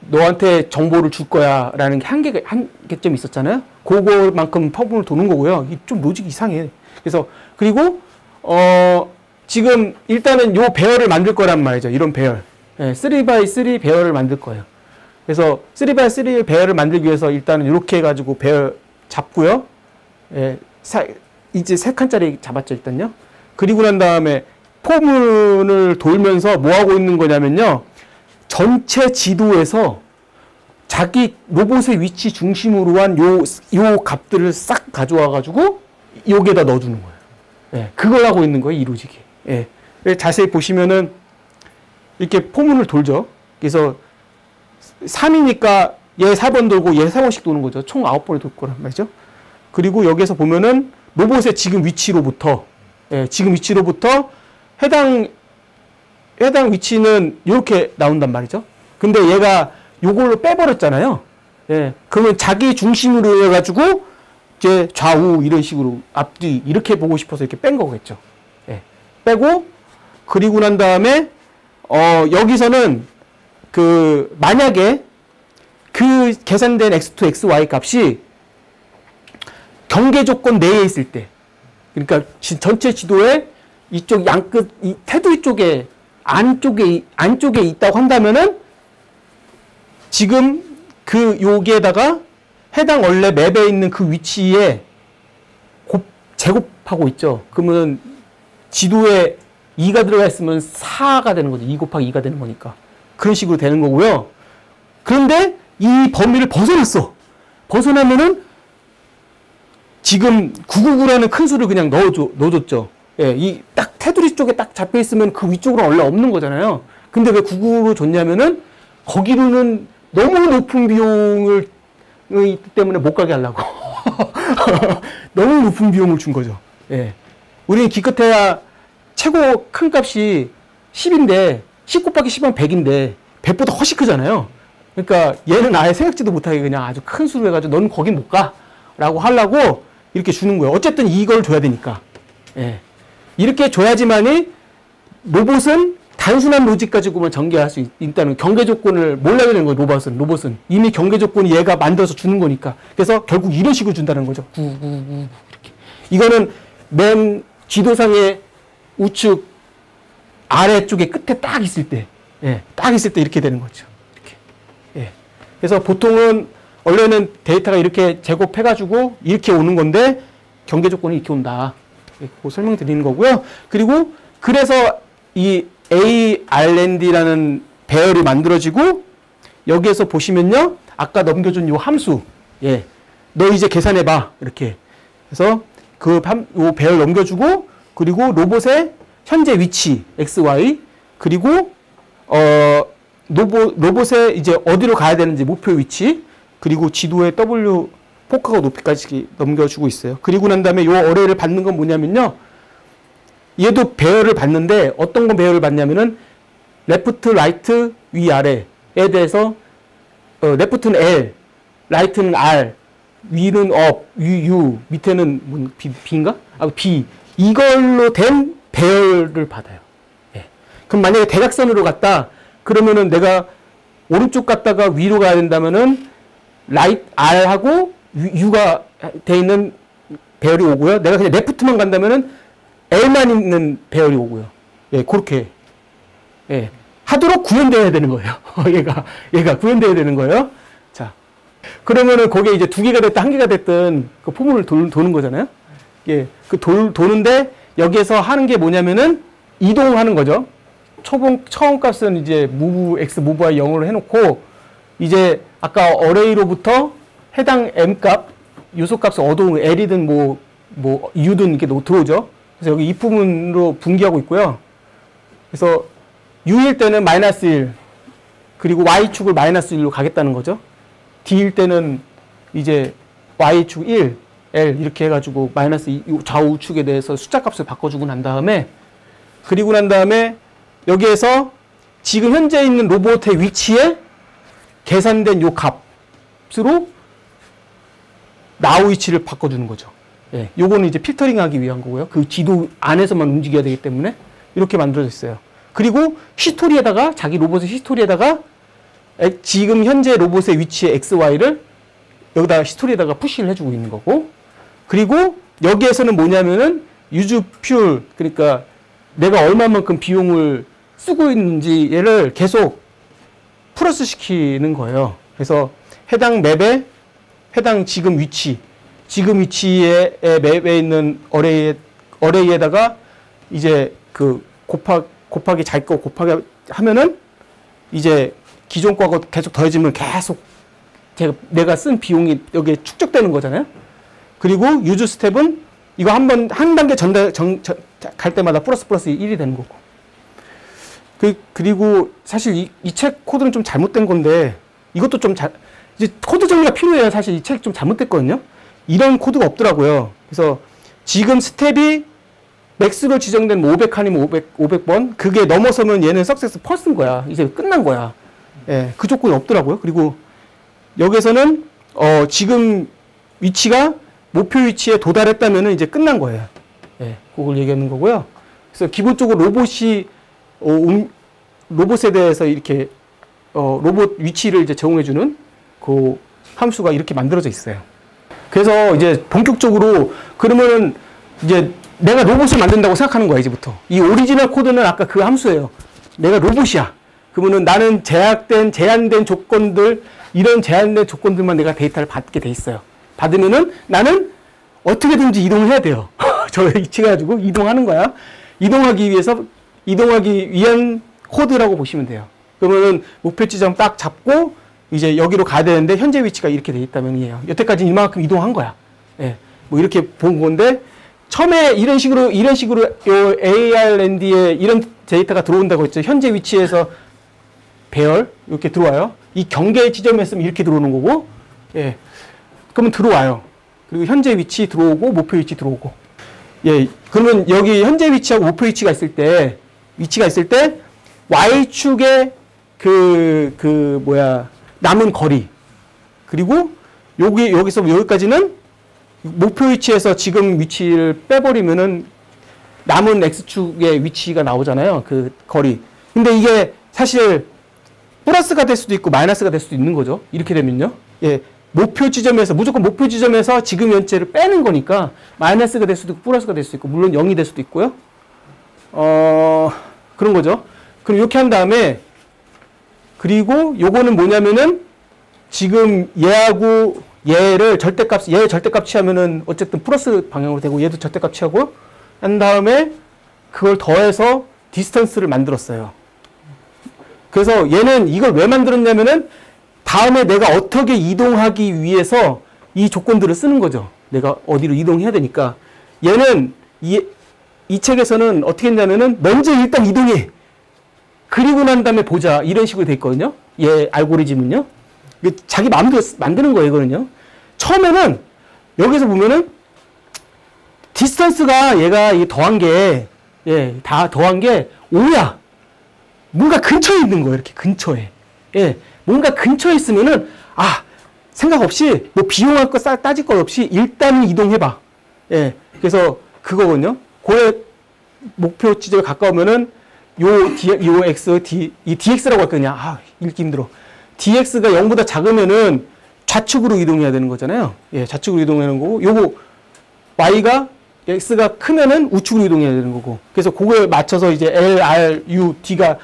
너한테 정보를 줄 거야 라는 게 한계점이 있었잖아요. 그거만큼 퍼블을 도는 거고요. 이게 좀 로직이 이상해. 그래서, 그리고, 지금 일단은 요 배열을 만들 거란 말이죠. 이런 배열. 예, 3x3 배열을 만들 거예요. 그래서 3x3 배열을 만들기 위해서 일단은 이렇게 해가지고 배열 잡고요. 예, 이제 3칸짜리 잡았죠, 일단요. 그리고 난 다음에 포문을 돌면서 뭐 하고 있는 거냐면요. 전체 지도에서 자기 로봇의 위치 중심으로 한 요 값들을 싹 가져와가지고 여기에다 넣어주는 거예요. 예, 그걸 하고 있는 거예요, 이 로직이. 예. 자세히 보시면은 이렇게 포문을 돌죠. 그래서 3이니까 얘 4번 돌고 얘 3번씩 도는 거죠. 총 9번이 돌 거란 말이죠. 그리고 여기서 보면은 로봇의 지금 위치로부터 해당 위치는 이렇게 나온단 말이죠. 근데 얘가 요걸로 빼버렸잖아요. 예. 그러면 자기 중심으로 해가지고 이제 좌우 이런 식으로 앞뒤 이렇게 보고 싶어서 이렇게 뺀 거겠죠. 예. 빼고, 그리고 난 다음에 여기서는 만약에 그 계산된 x2, xy 값이 경계 조건 내에 있을 때, 그러니까 전체 지도에 이쪽 양끝, 이 테두리 쪽에 안쪽에 있다고 한다면은 지금 여기에다가 해당 원래 맵에 있는 그 위치에 제곱하고 있죠. 그러면 지도에 2가 들어가 있으면 4가 되는 거죠. 2 곱하기 2가 되는 거니까. 그런 식으로 되는 거고요. 그런데 이 범위를 벗어나면은 지금 999라는 큰 수를 그냥 넣어줬죠. 예, 이 딱 테두리 쪽에 딱 잡혀 있으면 그 위쪽으로는 원래 없는 거잖아요. 근데 왜 999로 줬냐면은 거기로는 너무 높은 비용을 있기 때문에 못 가게 하려고. 너무 높은 비용을 준 거죠. 예. 우리는 기껏해야 최고 큰 값이 10인데 10 곱하기 10하면 100인데 100보다 훨씬 크잖아요. 그러니까 얘는 아예 생각지도 못하게 그냥 아주 큰 수로 해가지고 너는 거긴 못 가 라고 하려고 이렇게 주는 거예요. 어쨌든 이걸 줘야 되니까. 예. 이렇게 줘야지만이 로봇은 단순한 로직 가지고만 전개할 수 있다는 경계 조건을 몰라야 되는 거예요. 로봇은 이미 경계 조건이 얘가 만들어서 주는 거니까. 그래서 결국 이런 식으로 준다는 거죠. 이렇게. 이거는 맨 지도상의 우측 아래쪽에 끝에 딱 있을 때, 예, 딱 있을 때 이렇게 되는 거죠. 이렇게. 예. 그래서 보통은 원래는 데이터가 이렇게 제곱해가지고 이렇게 오는 건데 경계 조건이 이렇게 온다. 그거 설명드리는 거고요. 그리고 그래서 이 ARND라는 배열이 만들어지고 여기에서 보시면요. 아까 넘겨준 요 함수. 예. 너 이제 계산해봐. 이렇게. 그래서 요 배열 넘겨주고 그리고 로봇의 현재 위치 XY 그리고 로봇의 이제 어디로 가야 되는지 목표 위치 그리고 지도의 W 포커가 높이까지 넘겨주고 있어요. 그리고 난 다음에 요 어레이를 받는 건 뭐냐면요. 얘도 배열을 받는데 어떤 건 배열을 받냐면은 레프트, 라이트, 위, 아래에 대해서 레프트는 L, 라이트는 R, 위는 업, 위, U, 밑에는 뭐, B인가? B. 이걸로 된 배열을 받아요. 예. 그럼 만약에 대각선으로 갔다 그러면은 내가 오른쪽 갔다가 위로 가야 된다면은 R하고 U가 돼 있는 배열이 오고요. 내가 그냥 레프트만 간다면은 L만 있는 배열이 오고요. 예, 그렇게. 예. 하도록 구현되어야 되는 거예요. 얘가 구현되어야 되는 거예요. 자. 그러면은 거기에 이제 2개가 됐든 1개가 됐든 그 포문을 도는 거잖아요. 예. 도는데 여기에서 하는 게 뭐냐면은 이동하는 거죠. 처음 값은 이제 move x, move y 0으로 해놓고 이제 아까 어레이로부터 해당 m 값, 요소 값을 얻어오는 L이든 뭐 U든 이렇게 들어오죠. 그래서 여기 이 부분으로 분기하고 있고요. 그래서 U일 때는 마이너스 1, 그리고 Y축을 마이너스 1로 가겠다는 거죠. D일 때는 이제 Y축 1, L 이렇게 해가지고 마이너스 2, 좌우축에 대해서 숫자 값을 바꿔주고 난 다음에 그리고 난 다음에 여기에서 지금 현재 있는 로봇의 위치에 계산된 요 값으로 나우 위치를 바꿔주는 거죠. 예, 요거는 이제 필터링 하기 위한 거고요. 그 지도 안에서만 움직여야 되기 때문에 이렇게 만들어져 있어요. 그리고 히스토리에다가 자기 로봇의 히스토리에다가 지금 현재 로봇의 위치의 XY를 여기다가 히스토리에다가 푸시를 해주고 있는 거고 그리고 여기에서는 뭐냐면은 유즈 퓨얼 그러니까 내가 얼마만큼 비용을 쓰고 있는지 얘를 계속 플러스 시키는 거예요. 그래서 해당 맵에 해당 지금 위치에 맵에 있는 어레이에다가 이제 그 곱하기 자기 거 곱하기 하면은 이제 기존 거하고 계속 더해지면 계속 내가 쓴 비용이 여기에 축적되는 거잖아요. 그리고 유즈 스텝은 이거 한 단계 갈 때마다 플러스 1이 되는 거고. 그리고 사실 이 책 코드는 좀 잘못된 건데 이것도 좀 이제 코드 정리가 필요해요. 사실 이 책 좀 잘못됐거든요. 이런 코드가 없더라고요. 그래서 지금 스텝이 맥스로 지정된 500칸이면 500번 그게 넘어서면 얘는 석세스 퍼스인 거야. 이제 끝난 거야. 예, 그 조건이 없더라고요. 그리고 여기서는 지금 위치가 목표 위치에 도달했다면 이제 끝난 거예요. 예, 그걸 얘기하는 거고요. 그래서 기본적으로 로봇에 대해서 이렇게 로봇 위치를 이제 제공해주는 그 함수가 이렇게 만들어져 있어요. 그래서 이제 본격적으로 그러면은 이제 내가 로봇을 만든다고 생각하는 거야 이제부터. 이 오리지널 코드는 아까 그 함수예요. 내가 로봇이야. 그러면은 나는 제한된 조건들 이런 제한된 조건들만 내가 데이터를 받게 돼 있어요. 받으면은 나는 어떻게든지 이동을 해야 돼요. 저 위치가 가지고 이동하는 거야. 이동하기 위한 코드라고 보시면 돼요. 그러면은 목표 지점 딱 잡고 이제 여기로 가야 되는데 현재 위치가 이렇게 돼 있다면이에요. 여태까지 이만큼 이동한 거야. 예. 뭐 이렇게 본 건데 처음에 이런 식으로 요 ARND에 이런 데이터가 들어온다고 했죠. 현재 위치에서 배열 이렇게 들어와요. 이 경계 지점에 있으면 이렇게 들어오는 거고, 예. 그러면 들어와요. 그리고 현재 위치 들어오고 목표 위치 들어오고. 예. 그러면 여기 현재 위치하고 목표 위치가 있을 때 위치가 있을 때 Y축의 남은 거리 그리고 여기서 여기까지는 목표 위치에서 지금 위치를 빼버리면은 남은 X축의 위치가 나오잖아요. 그 거리. 근데 이게 사실 플러스가 될 수도 있고 마이너스가 될 수도 있는 거죠. 이렇게 되면요. 예. 목표 지점에서 무조건 목표 지점에서 지금 현재를 빼는 거니까 마이너스가 될 수도 있고 플러스가 될 수도 있고 물론 0이 될 수도 있고요. 그런 거죠. 그럼 이렇게 한 다음에 그리고 요거는 뭐냐면은 지금 얘하고 얘를 절대값 취하면은 어쨌든 플러스 방향으로 되고 얘도 절대값 취하고 한 다음에 그걸 더해서 디스턴스를 만들었어요. 그래서 얘는 이걸 왜 만들었냐면은 다음에 내가 어떻게 이동하기 위해서 이 조건들을 쓰는 거죠. 내가 어디로 이동해야 되니까. 얘는 이 책에서는 어떻게 했냐면은 먼저 일단 이동해. 그리고 난 다음에 보자. 이런 식으로 돼 있거든요. 얘 알고리즘은요. 자기 마음대로 만드는 거예요, 이거는요. 처음에는 여기서 보면은 디스턴스가 얘가 더한 게, 다 더한 게 5야. 뭔가 근처에 있는 거예요, 이렇게 근처에. 예. 뭔가 근처에 있으면은, 생각 없이, 뭐 비용할 거 따질 것 없이 일단은 이동해봐. 예. 그래서 그거거든요. 고의 목표 지점에 가까우면은 요 X, 이 DX라고 했거든요. 읽기 힘들어. DX가 0보다 작으면은 좌측으로 이동해야 되는 거잖아요. 예, 좌측으로 이동하는 거고, 요거 Y가 X가 크면은 우측으로 이동해야 되는 거고. 그래서 그거에 맞춰서 이제 L, R, U, D가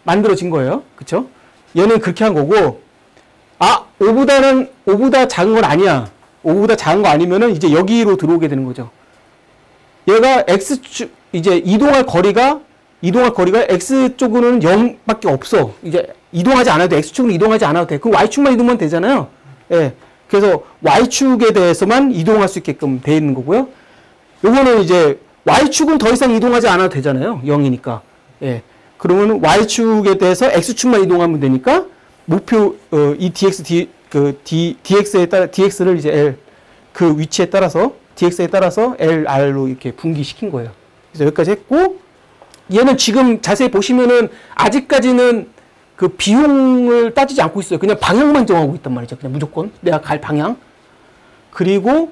만들어진 거예요. 그쵸? 얘는 그렇게 한 거고, 5보다 작은 건 아니야. 5보다 작은 거 아니면은 이제 여기로 들어오게 되는 거죠. 얘가 X축, 이제 이동할 거리가 X쪽으로는 0밖에 없어. 이제 이동하지 않아도 돼. X축으로 이동하지 않아도 돼. 그럼 Y축만 이동하면 되잖아요. 예. 그래서 Y축에 대해서만 이동할 수 있게끔 돼 있는 거고요. 요거는 이제 Y축은 더 이상 이동하지 않아도 되잖아요. 0이니까. 예. 그러면 Y축에 대해서 X축만 이동하면 되니까 목표, 이 DX에 따라, DX를 이제 L, 그 위치에 따라서, DX에 따라서 LR로 이렇게 분기시킨 거예요. 그래서 여기까지 했고, 얘는 지금 자세히 보시면은 아직까지는 그 비용을 따지지 않고 있어요. 그냥 방향만 정하고 있단 말이죠. 그냥 무조건 내가 갈 방향. 그리고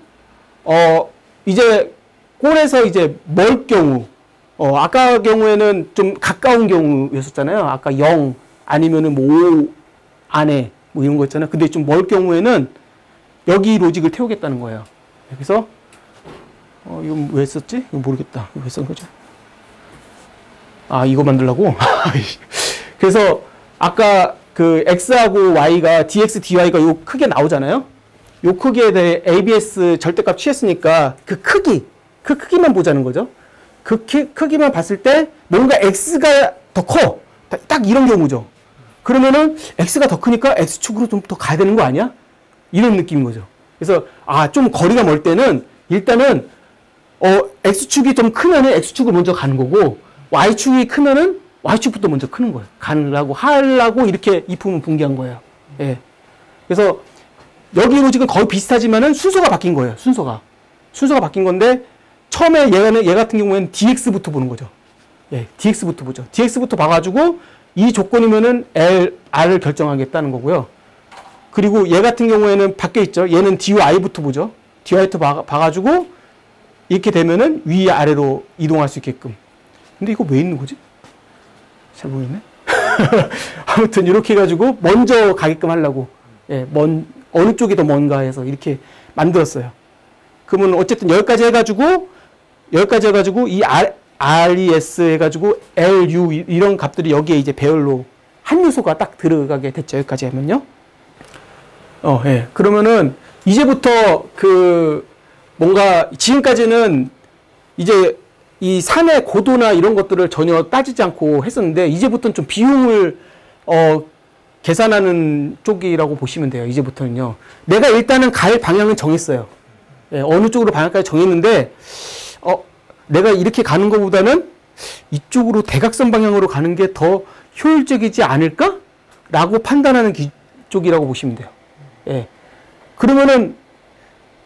이제 꼴에서 이제 멀 경우, 아까 경우에는 좀 가까운 경우였었잖아요. 아까 0 아니면은 뭐 5 안에 뭐 이런 거 있잖아요. 근데 좀 멀 경우에는 여기 로직을 태우겠다는 거예요. 그래서 이건 왜 썼지? 이거 모르겠다. 이거 왜 쓴 거죠? 이거 만들려고? 그래서 아까 그 X하고 Y가 DX, DY가 요 크게 나오잖아요. 요 크기에 대해 ABS 절대값 취했으니까 그 크기만 보자는 거죠. 그 크기만 봤을 때 뭔가 X가 더 커. 딱 이런 경우죠. 그러면은 X가 더 크니까 X축으로 좀 더 가야 되는 거 아니야? 이런 느낌인 거죠. 그래서 좀 거리가 멀 때는 일단은 X축이 좀 크면은 X축을 먼저 가는 거고 Y축이 크면은 Y축부터 먼저 크는 거예요. 하려고 이렇게 이품은 분기한 거예요. 예. 그래서 여기 로직은 거의 비슷하지만은 순서가 바뀐 거예요. 순서가 바뀐 건데 처음에 얘 같은 경우에는 DX부터 보는 거죠. 예, DX부터 보죠. DX부터 봐가지고 이 조건이면은 R을 결정하겠다는 거고요. 그리고 얘 같은 경우에는 바뀌어 있죠. 얘는 DY부터 보죠. DY부터 봐가지고 이렇게 되면은 위 아래로 이동할 수 있게끔. 근데 이거 왜 있는 거지? 잘 모르겠네. 아무튼 이렇게 해가지고 먼저 가게끔 하려고 어느 쪽이 더 먼가 해서 이렇게 만들었어요. 그러면 어쨌든 여기까지 해가지고 이 RES 해가지고 LU 이런 값들이 여기에 이제 배열로 한 요소가 딱 들어가게 됐죠. 여기까지 하면요. 예. 그러면은 이제부터 뭔가 지금까지는 이제 이 산의 고도나 이런 것들을 전혀 따지지 않고 했었는데 이제부터는 좀 비용을 계산하는 쪽이라고 보시면 돼요. 이제부터는요. 내가 일단은 갈 방향은 정했어요. 예, 어느 쪽으로 방향까지 정했는데 내가 이렇게 가는 것보다는 이쪽으로 대각선 방향으로 가는 게 더 효율적이지 않을까? 라고 판단하는 쪽이라고 보시면 돼요. 예. 그러면은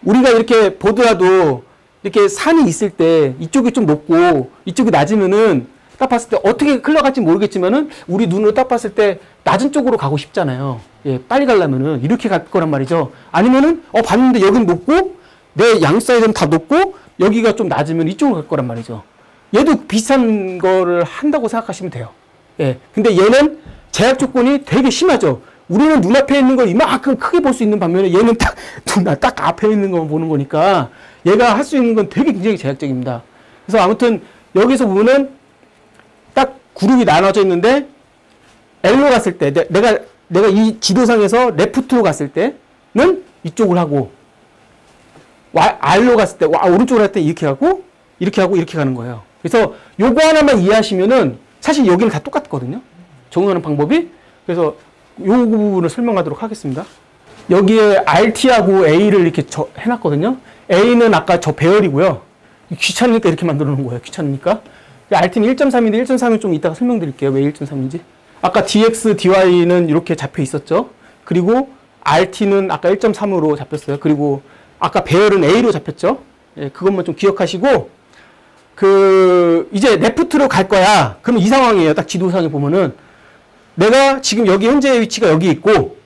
우리가 이렇게 보더라도 이렇게 산이 있을 때 이쪽이 좀 높고 이쪽이 낮으면은 딱 봤을 때 어떻게 흘러갈지 모르겠지만은 우리 눈으로 딱 봤을 때 낮은 쪽으로 가고 싶잖아요. 예, 빨리 가려면은 이렇게 갈 거란 말이죠. 아니면은 봤는데 여긴 높고 내 양 사이드는 다 높고 여기가 좀 낮으면 이쪽으로 갈 거란 말이죠. 얘도 비슷한 거를 한다고 생각하시면 돼요. 예. 근데 얘는 제약 조건이 되게 심하죠. 우리는 눈앞에 있는 걸 이만큼 크게 볼 수 있는 반면에 얘는 딱 앞에 있는 것만 보는 거니까 얘가 할 수 있는 건 되게 굉장히 제약적입니다. 그래서 아무튼 여기서 보면은 딱 그룹이 나눠져 있는데 L로 갔을 때 내가 이 지도상에서 레프트로 갔을 때는 이쪽을 하고 R로 갔을 때 오른쪽으로 할 때 이렇게 하고 이렇게 가는 거예요. 그래서 요거 하나만 이해하시면은 사실 여기는 다 똑같거든요. 적용하는 방법이. 그래서 요 부분을 설명하도록 하겠습니다. 여기에 RT하고 A를 이렇게 해놨거든요. A는 아까 저 배열이고요. 귀찮으니까 이렇게 만들어 놓은 거예요. 귀찮으니까. RT는 1.3인데 1.3은 좀 이따가 설명드릴게요. 왜 1.3인지. 아까 DX, DY는 이렇게 잡혀 있었죠. 그리고 RT는 아까 1.3으로 잡혔어요. 그리고 아까 배열은 A로 잡혔죠. 예, 그것만 좀 기억하시고, 이제 레프트로 갈 거야. 그러면 이 상황이에요. 딱 지도상에 보면은. 내가 지금 여기 현재의 위치가 여기 있고,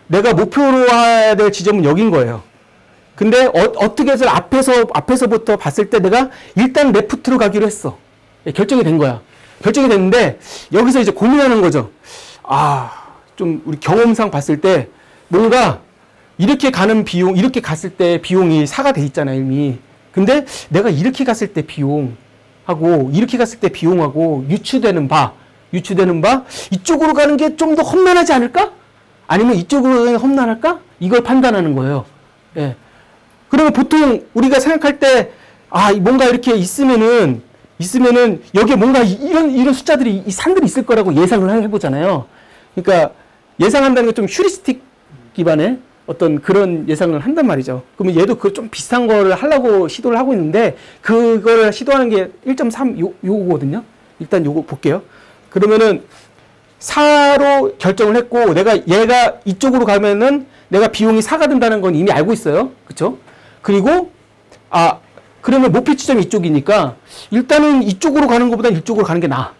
내가 목표로 해야 될 지점은 여긴 거예요. 근데 어떻게 해서 앞에서부터 봤을 때 내가 일단 레프트로 가기로 했어. 예, 결정이 된 거야. 결정이 됐는데, 여기서 이제 고민하는 거죠. 좀 우리 경험상 봤을 때, 뭔가, 이렇게 가는 비용, 이렇게 갔을 때 비용이 4가 돼 있잖아요, 이미. 근데 내가 이렇게 갔을 때 비용하고, 이렇게 갔을 때 비용하고, 유추되는 바, 이쪽으로 가는 게 좀 더 험난하지 않을까? 아니면 이쪽으로 가는 게 험난할까? 이걸 판단하는 거예요. 예. 그러면 보통 우리가 생각할 때, 뭔가 이렇게 있으면은 여기에 뭔가 이런 숫자들이, 이 산들이 있을 거라고 예상을 해보잖아요. 그러니까 예상한다는 게 좀 휴리스틱 기반의 어떤 그런 예상을 한단 말이죠. 그러면 얘도 그 좀 비슷한 거를 하려고 시도를 하고 있는데, 그거를 시도하는 게 1.3 요거거든요. 일단 요거 볼게요. 그러면은 4로 결정을 했고, 얘가 이쪽으로 가면은 내가 비용이 4가 든다는 건 이미 알고 있어요. 그쵸? 그리고, 그러면 목표 지점이 이쪽이니까, 일단은 이쪽으로 가는 것보다 이쪽으로 가는 게 나아.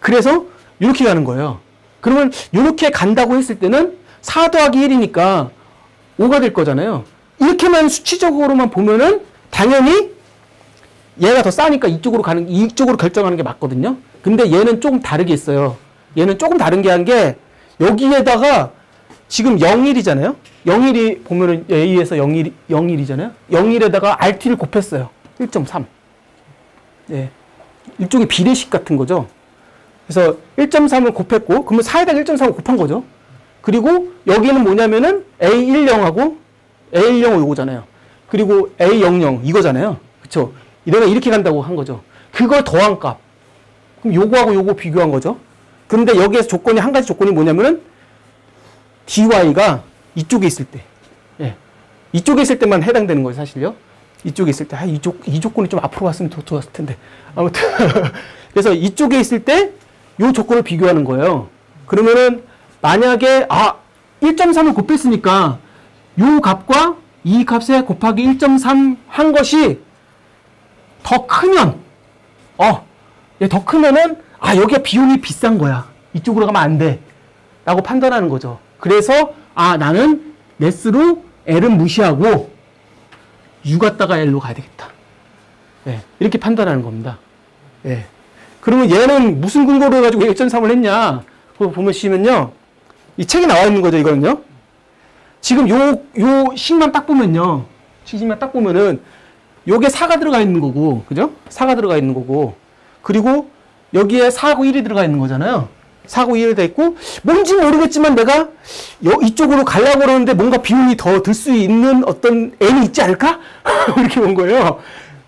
그래서, 이렇게 가는 거예요. 그러면, 이렇게 간다고 했을 때는, 4 더하기 1이니까 5가 될 거잖아요. 이렇게만 수치적으로만 보면은 당연히 얘가 더 싸니까 이쪽으로 결정하는 게 맞거든요. 근데 얘는 조금 다르게 있어요. 얘는 조금 다른 게 한 게 여기에다가 지금 01이잖아요. 01이 보면은 A에서 01이잖아요. 01에다가 RT를 곱했어요. 1.3. 네. 일종의 비례식 같은 거죠. 그래서 1.3을 곱했고, 그러면 4에다가 1.3을 곱한 거죠. 그리고 여기는 뭐냐면은 A10하고 A10 요거잖아요. 그리고 A00 이거잖아요. 그쵸? 이러면 이렇게 간다고 한 거죠. 그걸 더한 값. 그럼 요거하고 요거 비교한 거죠. 근데 여기에서 한 가지 조건이 뭐냐면은 DY가 이쪽에 있을 때. 예. 이쪽에 있을 때만 해당되는 거예요, 사실요. 이쪽에 있을 때. 이 조건이 좀 앞으로 왔으면 더 좋았을 텐데. 아무튼. 그래서 이쪽에 있을 때 요 조건을 비교하는 거예요. 그러면은 만약에 1.3을 곱했으니까 요 값과 이 값에 곱하기 1.3 한 것이 더 크면 더 크면은 여기가 비용이 비싼 거야. 이쪽으로 가면 안 돼. 라고 판단하는 거죠. 그래서 나는 네스로 L은 무시하고 U 갔다가 L로 가야 되겠다. 예, 이렇게 판단하는 겁니다. 예. 그러면 얘는 무슨 근거로 해가지고 1.3을 했냐? 그거 보시면요. 이 책에 나와 있는 거죠, 이거는요. 지금 요 식만 딱 보면요. 식만 딱 보면은 요게 4가 들어가 있는 거고, 그죠? 4가 들어가 있는 거고, 그리고 여기에 4하고 1이 들어가 있는 거잖아요. 4하고 1이 돼 있고, 뭔지 모르겠지만 내가 이쪽으로 가려고 그러는데 뭔가 비용이 더 들 수 있는 어떤 N이 있지 않을까? 이렇게 본 거예요.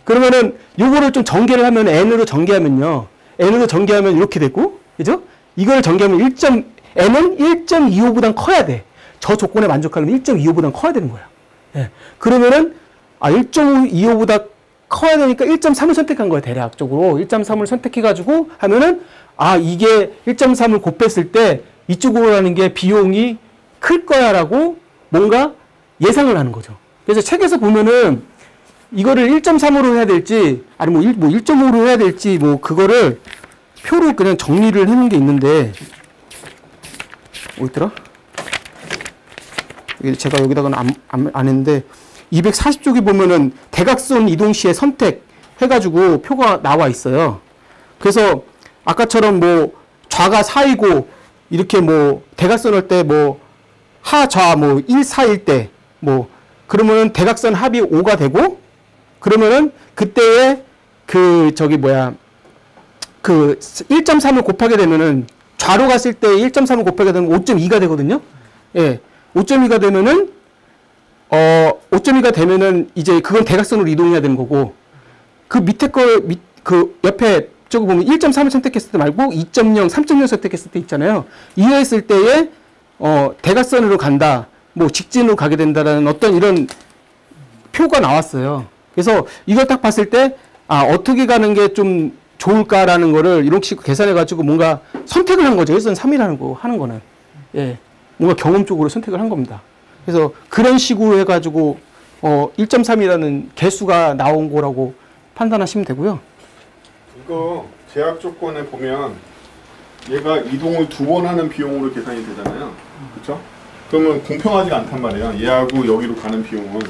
그러면은 요거를 좀 전개를 하면 N으로 전개하면요. N으로 전개하면 이렇게 되고, 그죠? 이걸 전개하면 N은 1.25보단 커야 돼. 저 조건에 만족하려면 1.25보단 커야 되는 거야. 예. 그러면은, 1.25보다 커야 되니까 1.3을 선택한 거야, 대략적으로. 1.3을 선택해가지고 하면은, 이게 1.3을 곱했을 때 이쪽으로 가는 게 비용이 클 거야 라고 뭔가 예상을 하는 거죠. 그래서 책에서 보면은 이거를 1.3으로 해야 될지, 아니 1.5로 해야 될지, 그거를 표를 그냥 정리를 해놓은 게 있는데, 어디 있더라? 이게 제가 여기다가는 안 했는데, 240쪽에 보면은 대각선 이동 시에 선택해가지고 표가 나와 있어요. 그래서 아까처럼 뭐 좌가 4이고, 이렇게 뭐 대각선 할 때 뭐 하좌 뭐 1, 4일 때, 뭐, 그러면은 대각선 합이 5가 되고, 그러면은 그때에 그 1.3을 곱하게 되면은 좌로 갔을 때 1.3을 곱하게 되면 5.2가 되거든요. 예. 5.2가 되면은 5.2가 되면은 이제 그건 대각선으로 이동해야 되는 거고, 그 밑에 그 옆에 저거 보면 1.3을 선택했을 때 말고 2.0, 3.0 선택했을 때 있잖아요. 이랬을 때에 대각선으로 간다, 뭐 직진으로 가게 된다라는 어떤 이런 표가 나왔어요. 그래서 이걸 딱 봤을 때 어떻게 가는 게 좀 좋을까라는 거를 이런 식으로 계산해 가지고 뭔가 선택을 한 거죠. 일선 3이라는 거 하는 거는. 예. 뭔가 경험적으로 선택을 한 겁니다. 그래서 그런 식으로 해 가지고 1.3이라는 개수가 나온 거라고 판단하시면 되고요. 이거 제약 조건에 보면 얘가 이동을 2번 하는 비용으로 계산이 되잖아요. 그렇죠? 그러면 공평하지가 않단 말이에요. 얘하고 여기로 가는 비용은.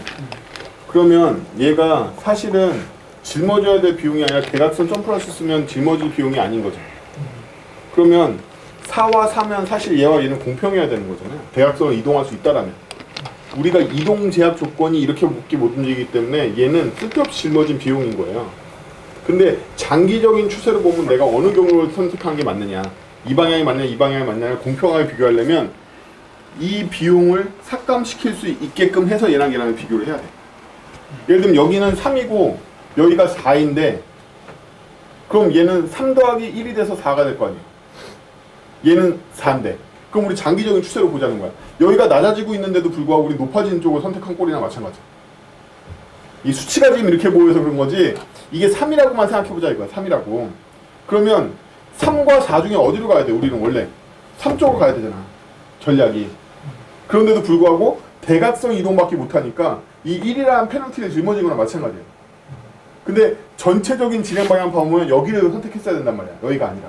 그러면 얘가 사실은 짊어져야 될 비용이 아니라 대각선 점프할 수 있으면 짊어질 비용이 아닌 거죠. 그러면 4와 4면 사실 얘와 얘는 공평해야 되는 거잖아요. 대각선을 이동할 수 있다라면. 우리가 이동 제약 조건이 이렇게 못 움직이기 때문에 얘는 쓸데없이 짊어진 비용인 거예요. 근데 장기적인 추세로 보면 내가 어느 경로를 선택하는 게 맞느냐, 이 방향이 맞냐, 이 방향이 맞냐를 공평하게 비교하려면 이 비용을 삭감시킬 수 있게끔 해서 얘랑 얘랑 비교를 해야 돼. 예를 들면 여기는 3이고 여기가 4인데 그럼 얘는 3 더하기 1이 돼서 4가 될 거 아니에요. 얘는 4인데 그럼 우리 장기적인 추세로 보자는 거야. 여기가 낮아지고 있는데도 불구하고 우리 높아지는 쪽을 선택한 꼴이나 마찬가지야. 이 수치가 지금 이렇게 보여서 그런 거지 이게 3이라고만 생각해보자 이거야. 3이라고. 그러면 3과 4 중에 어디로 가야 돼? 우리는 원래 3 쪽으로 가야 되잖아. 전략이. 그런데도 불구하고 대각선 이동밖에 못하니까 이 1이라는 페널티를 짊어지거나 마찬가지예요. 근데 전체적인 진행 방향 보면 여기를 선택했어야 된단 말이야. 여기가 아니라.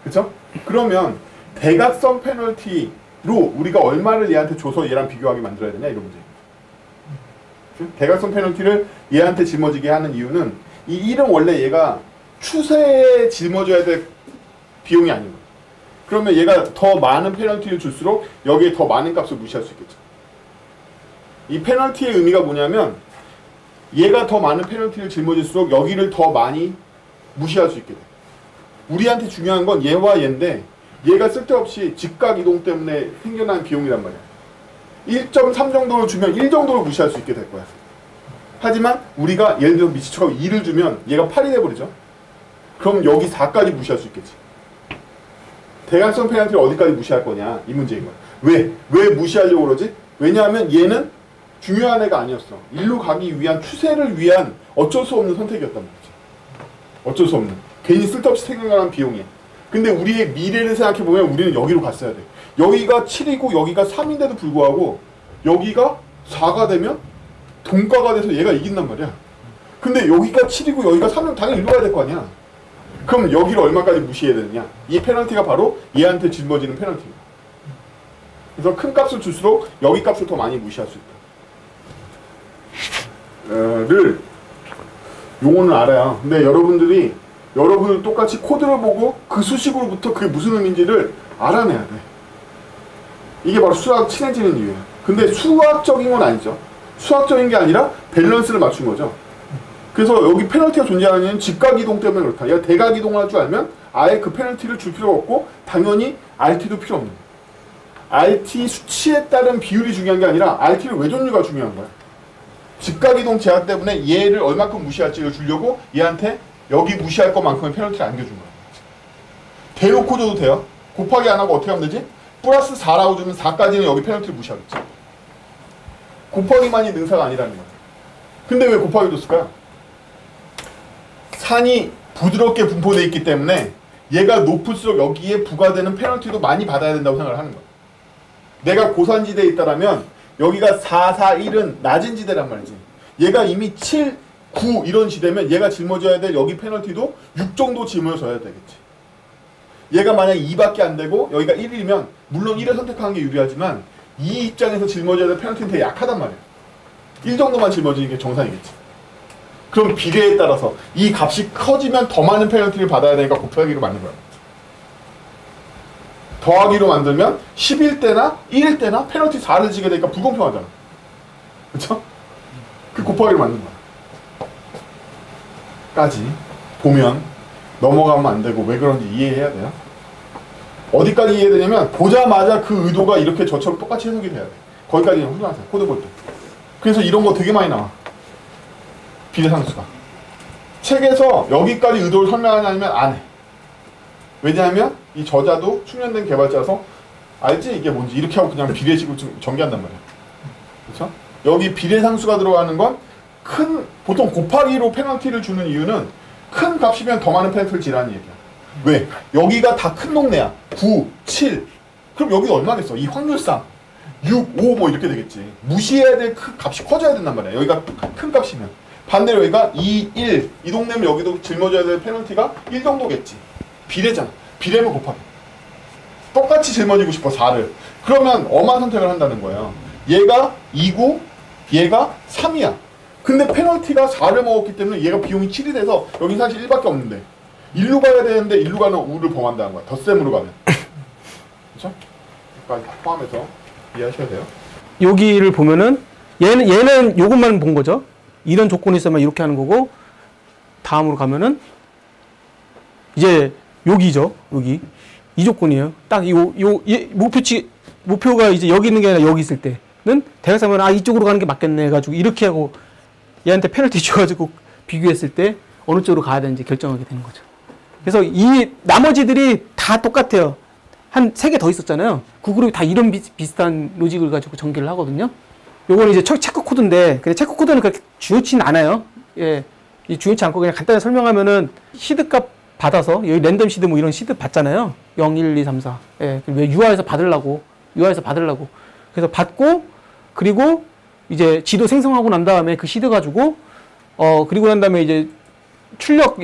그쵸? 그러면 대각선 페널티로 우리가 얼마를 얘한테 줘서 얘랑 비교하게 만들어야 되냐 이런 문제. 대각선 페널티를 얘한테 짊어지게 하는 이유는 이 1은 원래 얘가 추세에 짊어져야 될 비용이 아닌 거예요. 그러면 얘가 더 많은 페널티를 줄수록 여기에 더 많은 값을 무시할 수 있겠죠. 이 페널티의 의미가 뭐냐면 얘가 더 많은 페널티를 짊어질수록 여기를 더 많이 무시할 수 있게 돼. 우리한테 중요한 건 얘와 얘인데 얘가 쓸데없이 직각 이동 때문에 생겨난 비용이란 말이야. 1.3 정도를 주면 1 정도를 무시할 수 있게 될 거야. 하지만 우리가 예를 들어 미치처럼 2를 주면 얘가 8이 돼버리죠. 그럼 여기 4까지 무시할 수 있겠지. 대각선 페널티를 어디까지 무시할 거냐 이 문제인 거야. 왜 무시하려고 그러지? 왜냐하면 얘는 중요한 애가 아니었어. 일로 가기 위한 추세를 위한 어쩔 수 없는 선택이었단 말이지. 어쩔 수 없는. 괜히 쓸데없이 생겨난 비용이야. 근데 우리의 미래를 생각해보면 우리는 여기로 갔어야 돼. 여기가 7이고 여기가 3인데도 불구하고 여기가 4가 되면 동가가 돼서 얘가 이긴단 말이야. 근데 여기가 7이고 여기가 3이면 당연히 일로 가야 될 거 아니야. 그럼 여기를 얼마까지 무시해야 되느냐. 이 페널티가 바로 얘한테 짊어지는 페널티입니다. 그래서 큰 값을 줄수록 여기 값을 더 많이 무시할 수 있다. 용어는 알아요. 근데 여러분들 똑같이 코드를 보고 그 수식으로부터 그게 무슨 의미인지를 알아내야 돼. 이게 바로 수학 친해지는 이유예요. 근데 수학적인 건 아니죠. 수학적인 게 아니라 밸런스를 맞춘 거죠. 그래서 여기 페널티가 존재하는 직각이동 때문에 그렇다. 얘가 대각이동을 할 줄 알면 아예 그 페널티를 줄 필요가 없고 당연히 RT도 필요 없는 거예요. RT 수치에 따른 비율이 중요한 게 아니라 RT를 왜 줬는가 중요한 거야. 직각이동 제한 때문에 얘를 얼마큼 무시할지를 주려고 얘한테 여기 무시할 것만큼의 페널티를 안겨준 거야. 대놓고 줘도 돼요. 곱하기 안 하고 어떻게 하면 되지? 플러스 4라고 주면 4까지는 여기 페널티를 무시하겠지. 곱하기만이 능사가 아니라는 거야. 근데 왜 곱하기 줬을까요? 산이 부드럽게 분포되어 있기 때문에 얘가 높을수록 여기에 부과되는 페널티도 많이 받아야 된다고 생각을 하는 거야. 내가 고산지대에 있다라면 여기가 4, 4, 1은 낮은 지대란 말이지. 얘가 이미 7, 9 이런 지대면 얘가 짊어져야 될 여기 페널티도 6 정도 짊어져야 되겠지. 얘가 만약 2밖에 안 되고 여기가 1이면 물론 1을 선택하는 게 유리하지만 이 입장에서 짊어져야 될 페널티는 되게 약하단 말이야. 1 정도만 짊어지는 게 정상이겠지. 그럼 비례에 따라서 이 값이 커지면 더 많은 페널티를 받아야 되니까 곱하기로 만든 거야. 더하기로 만들면 10일 때나 1일 때나 페널티 4를 지게 되니까 불공평하잖아. 그쵸? 그 곱하기로 만든 거야. 까지 보면 넘어가면 안 되고 왜 그런지 이해해야 돼요. 어디까지 이해되냐면 보자마자 그 의도가 이렇게 저처럼 똑같이 해석이 돼야 돼. 거기까지 훈련하세요. 코드 볼 때. 그래서 이런 거 되게 많이 나와. 비례상수가. 책에서 여기까지 의도를 설명하냐면 안 해. 왜냐하면 이 저자도 숙련된 개발자라서 알지 이게 뭔지 이렇게 하고 그냥 비례식으로 전개한단 말이야. 그렇죠? 여기 비례상수가 들어가는 건 보통 곱하기로 페널티를 주는 이유는 큰 값이면 더 많은 페널티를 지라는 얘기야. 왜? 여기가 다 큰 동네야. 9, 7. 그럼 여기가 얼마겠어? 이 확률상 6, 5 뭐 이렇게 되겠지. 무시해야 될 값이 커져야 된단 말이야. 여기가 큰 값이면. 반대로 여기가 2, 1. 이 동네면 여기도 짊어져야 될 페널티가 1 정도겠지. 비례잖아. 비례면 곱하기. 똑같이 짊어지고 싶어 4를. 그러면 엄한 선택을 한다는 거예요. 얘가 2고 얘가 3이야. 근데 페널티가 4를 먹었기 때문에 얘가 비용이 7이 돼서 여기 사실 1밖에 없는데 1로 가야 되는데 1로 가는 우를 범한다는 거야. 덧셈으로 가면. 그렇죠? 여기까지 포함해서 이해하셔야 돼요. 여기를 보면은 얘는 요것만 본 거죠. 이런 조건이 있으면 이렇게 하는 거고 다음으로 가면은 이제 여기죠. 여기 이 조건이에요. 딱 목표가 이제 여기 있는 게 아니라 여기 있을 때는 대각선은 이쪽으로 가는 게 맞겠네 해가지고 이렇게 하고 얘한테 페널티 줘가지고 비교했을 때 어느 쪽으로 가야 되는지 결정하게 되는 거죠. 그래서 이 나머지들이 다 똑같아요. 한 3개 더 있었잖아요. 구글이 다 이런 비슷한 로직을 가지고 전개를 하거든요. 요거는 이제 체크 코드인데, 근데 체크 코드는 그렇게 중요치는 않아요. 예. 중요치 않고 그냥 간단히 설명하면은 시드 값 받아서, 여기 랜덤 시드 뭐 이런 시드 받잖아요. 0, 1, 2, 3, 4. 예. 왜 UI에서 받으려고. 그래서 받고, 그리고 이제 지도 생성하고 난 다음에 그 시드 가지고, 그리고 난 다음에 이제 출력,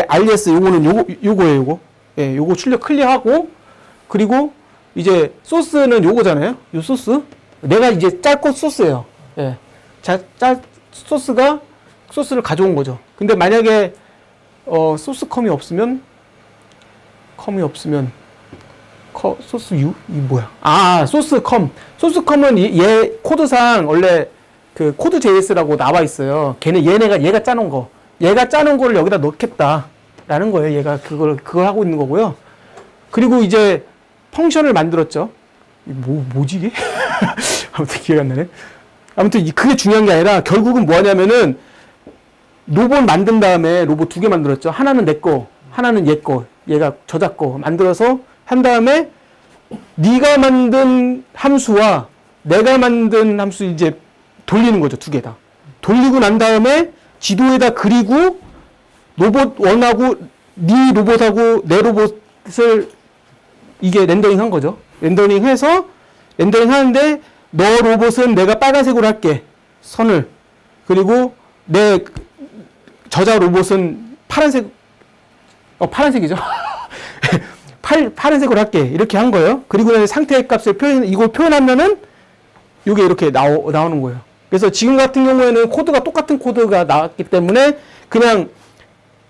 RS 요거는 요거예요. 예. 요거 출력 클리어하고, 그리고 이제 소스는 요거잖아요. 요 소스. 내가 이제 짤 것 소스예요. 예. 소스를 가져온 거죠. 근데 만약에 소스 컴이 없으면 소스 U? 이 뭐야? 소스 컴은 얘 코드상 원래 그 코드 JS라고 나와 있어요. 얘가 짜놓은 거. 얘가 짜놓은 거를 여기다 넣겠다라는 거예요. 얘가 그걸 하고 있는 거고요. 그리고 이제 펑션을 만들었죠. 뭐지 이게? 아무튼 기억이 안 나네. 아무튼 그게 중요한 게 아니라 결국은 뭐냐면은 로봇 만든 다음에 로봇 2개 만들었죠. 하나는 내 거, 하나는 얘 거. 얘가 저자 거 만들어서 한 다음에 네가 만든 함수와 내가 만든 함수 이제 돌리는 거죠. 2개 다. 돌리고 난 다음에 지도에다 그리고 로봇 1하고 네 로봇하고 내 로봇을 이게 렌더링 한 거죠. 렌더링 하는데 너 로봇은 내가 빨간색으로 할게. 선을. 그리고 내 저자 로봇은 파란색이죠. 파란색으로 할게. 이렇게 한 거예요. 그리고 상태의 값을 이걸 표현하면은 이게 이렇게 나오는 거예요. 그래서 지금 같은 경우에는 똑같은 코드가 나왔기 때문에 그냥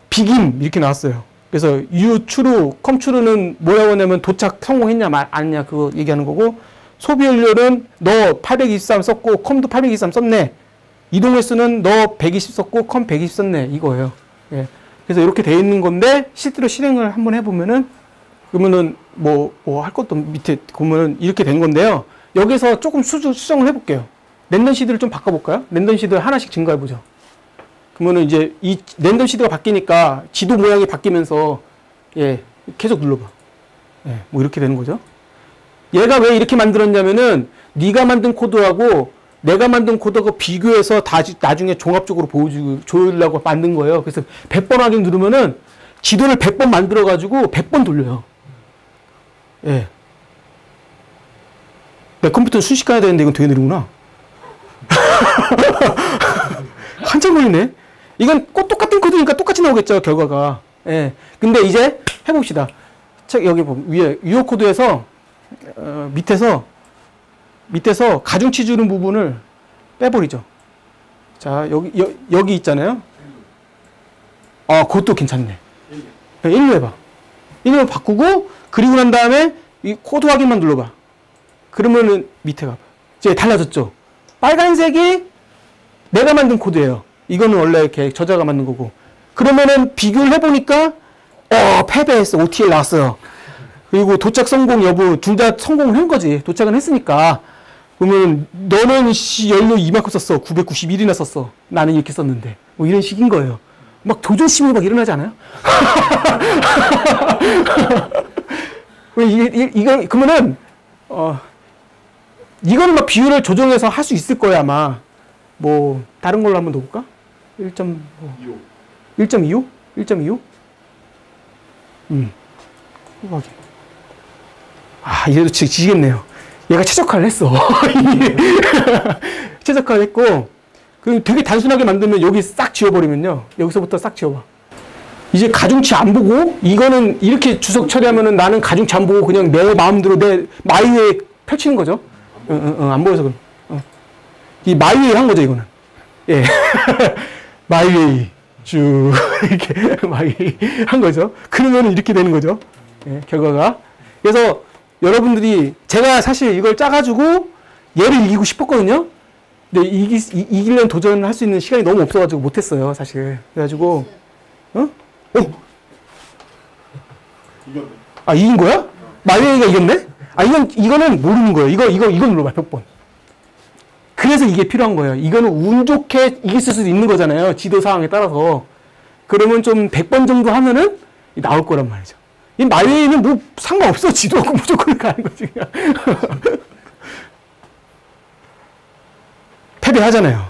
비김 이렇게 나왔어요. 그래서 true, come true는 뭐라고 하냐면 도착 성공했냐 아니냐 그거 얘기하는 거고, 소비 연료는 너 823 썼고 com도 823 썼네. 이동 횟수는 너 120 썼고 com 120 썼네. 이거예요. 예. 그래서 이렇게 돼 있는 건데 실제로 실행을 한번 해보면은 그러면은 뭐 할 것도 밑에 보면은 이렇게 된 건데요. 여기서 조금 수정을 해볼게요. 랜덤 시드를 좀 바꿔볼까요? 랜덤 시드를 하나씩 증가해보죠. 그러면은 이제 이 랜덤 시드가 바뀌니까 지도 모양이 바뀌면서 예 계속 눌러봐. 예, 뭐 이렇게 되는 거죠. 얘가 왜 이렇게 만들었냐면은 네가 만든 코드하고 내가 만든 코드하고 비교해서 나중에 종합적으로 보여주려고 만든 거예요. 그래서 100번 확인 누르면은 지도를 100번 만들어가지고 100번 돌려요. 예. 내 컴퓨터는 순식간에 되는데 이건 되게 느리구나. 한참 걸리네. 이건 똑같은 코드니까 똑같이 나오겠죠, 결과가. 예. 근데 이제 해봅시다. 책 여기 보면 위에 유효 코드에서 밑에서 가중치 주는 부분을 빼버리죠. 자, 여기 있잖아요. 그것도 괜찮네. 1로 해봐. 1로 바꾸고, 그리고 난 다음에 이 코드 확인만 눌러봐. 그러면은 밑에 가봐. 이제 달라졌죠? 빨간색이 내가 만든 코드예요. 이거는 원래 이렇게 저자가 만든 거고. 그러면은 비교를 해보니까, 패배했어. OTL 나왔어요. 그리고 도착 성공 여부, 둘 다 성공을 한 거지. 도착은 했으니까. 그러면 너는 연료 이만큼 썼어. 991이나 썼어. 나는 이렇게 썼는데. 뭐 이런 식인 거예요. 막 도전심이 막 일어나지 않아요? 그러면은, 이거는 막 비율을 조정해서 할 수 있을 거야, 아마. 뭐, 다른 걸로 한번 더 볼까? 1.25? 1.25? 확인. 이래도 지겠네요. 얘가 최적화를 했어. 최적화를 했고, 그럼 되게 단순하게 만들면 여기 싹 지워버리면요. 여기서부터 싹 지워봐. 이제 가중치 안 보고, 이거는 이렇게 주석 처리하면은 나는 가중치 안 보고 그냥 내 마음대로 내 마이웨이 펼치는 거죠. 안 보여서 그럼. 이 마이웨이 한 거죠, 이거는. 예. 마이웨이. 쭉, 이렇게 마이웨이 한 거죠. 그러면은 이렇게 되는 거죠. 예, 결과가. 그래서 여러분들이, 제가 사실 이걸 짜가지고 얘를 이기고 싶었거든요. 근데 이기려는 도전을 할 수 있는 시간이 너무 없어가지고 못했어요, 사실. 그래가지고, 이긴 거야? 마이웨이가 이겼네? 이거는 모르는 거예요. 이거 눌러봐, 100번. 그래서 이게 필요한 거예요. 이거는 운 좋게 이길 수도 있는 거잖아요. 지도 상황에 따라서. 그러면 좀 100번 정도 하면은 나올 거란 말이죠. 이 마이웨이는 뭐 상관없어. 지도하고 무조건 가는 거지, 그냥. 패배하잖아요.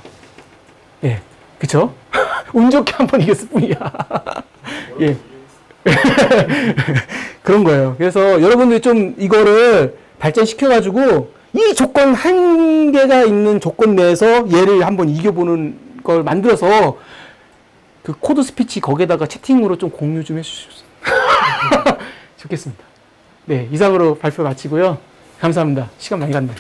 예. 그쵸? 운 좋게 한 번 이겼을 뿐이야. 예. 그런 거예요. 그래서 여러분들이 좀 이거를 발전시켜가지고 이 조건 한계가 있는 조건 내에서 얘를 한번 이겨보는 걸 만들어서 그 코드 스피치 거기에다가 채팅으로 좀 공유 좀 해주셨으면 좋겠습니다. 네, 이상으로 발표 마치고요. 감사합니다. 시간 많이 갔네요.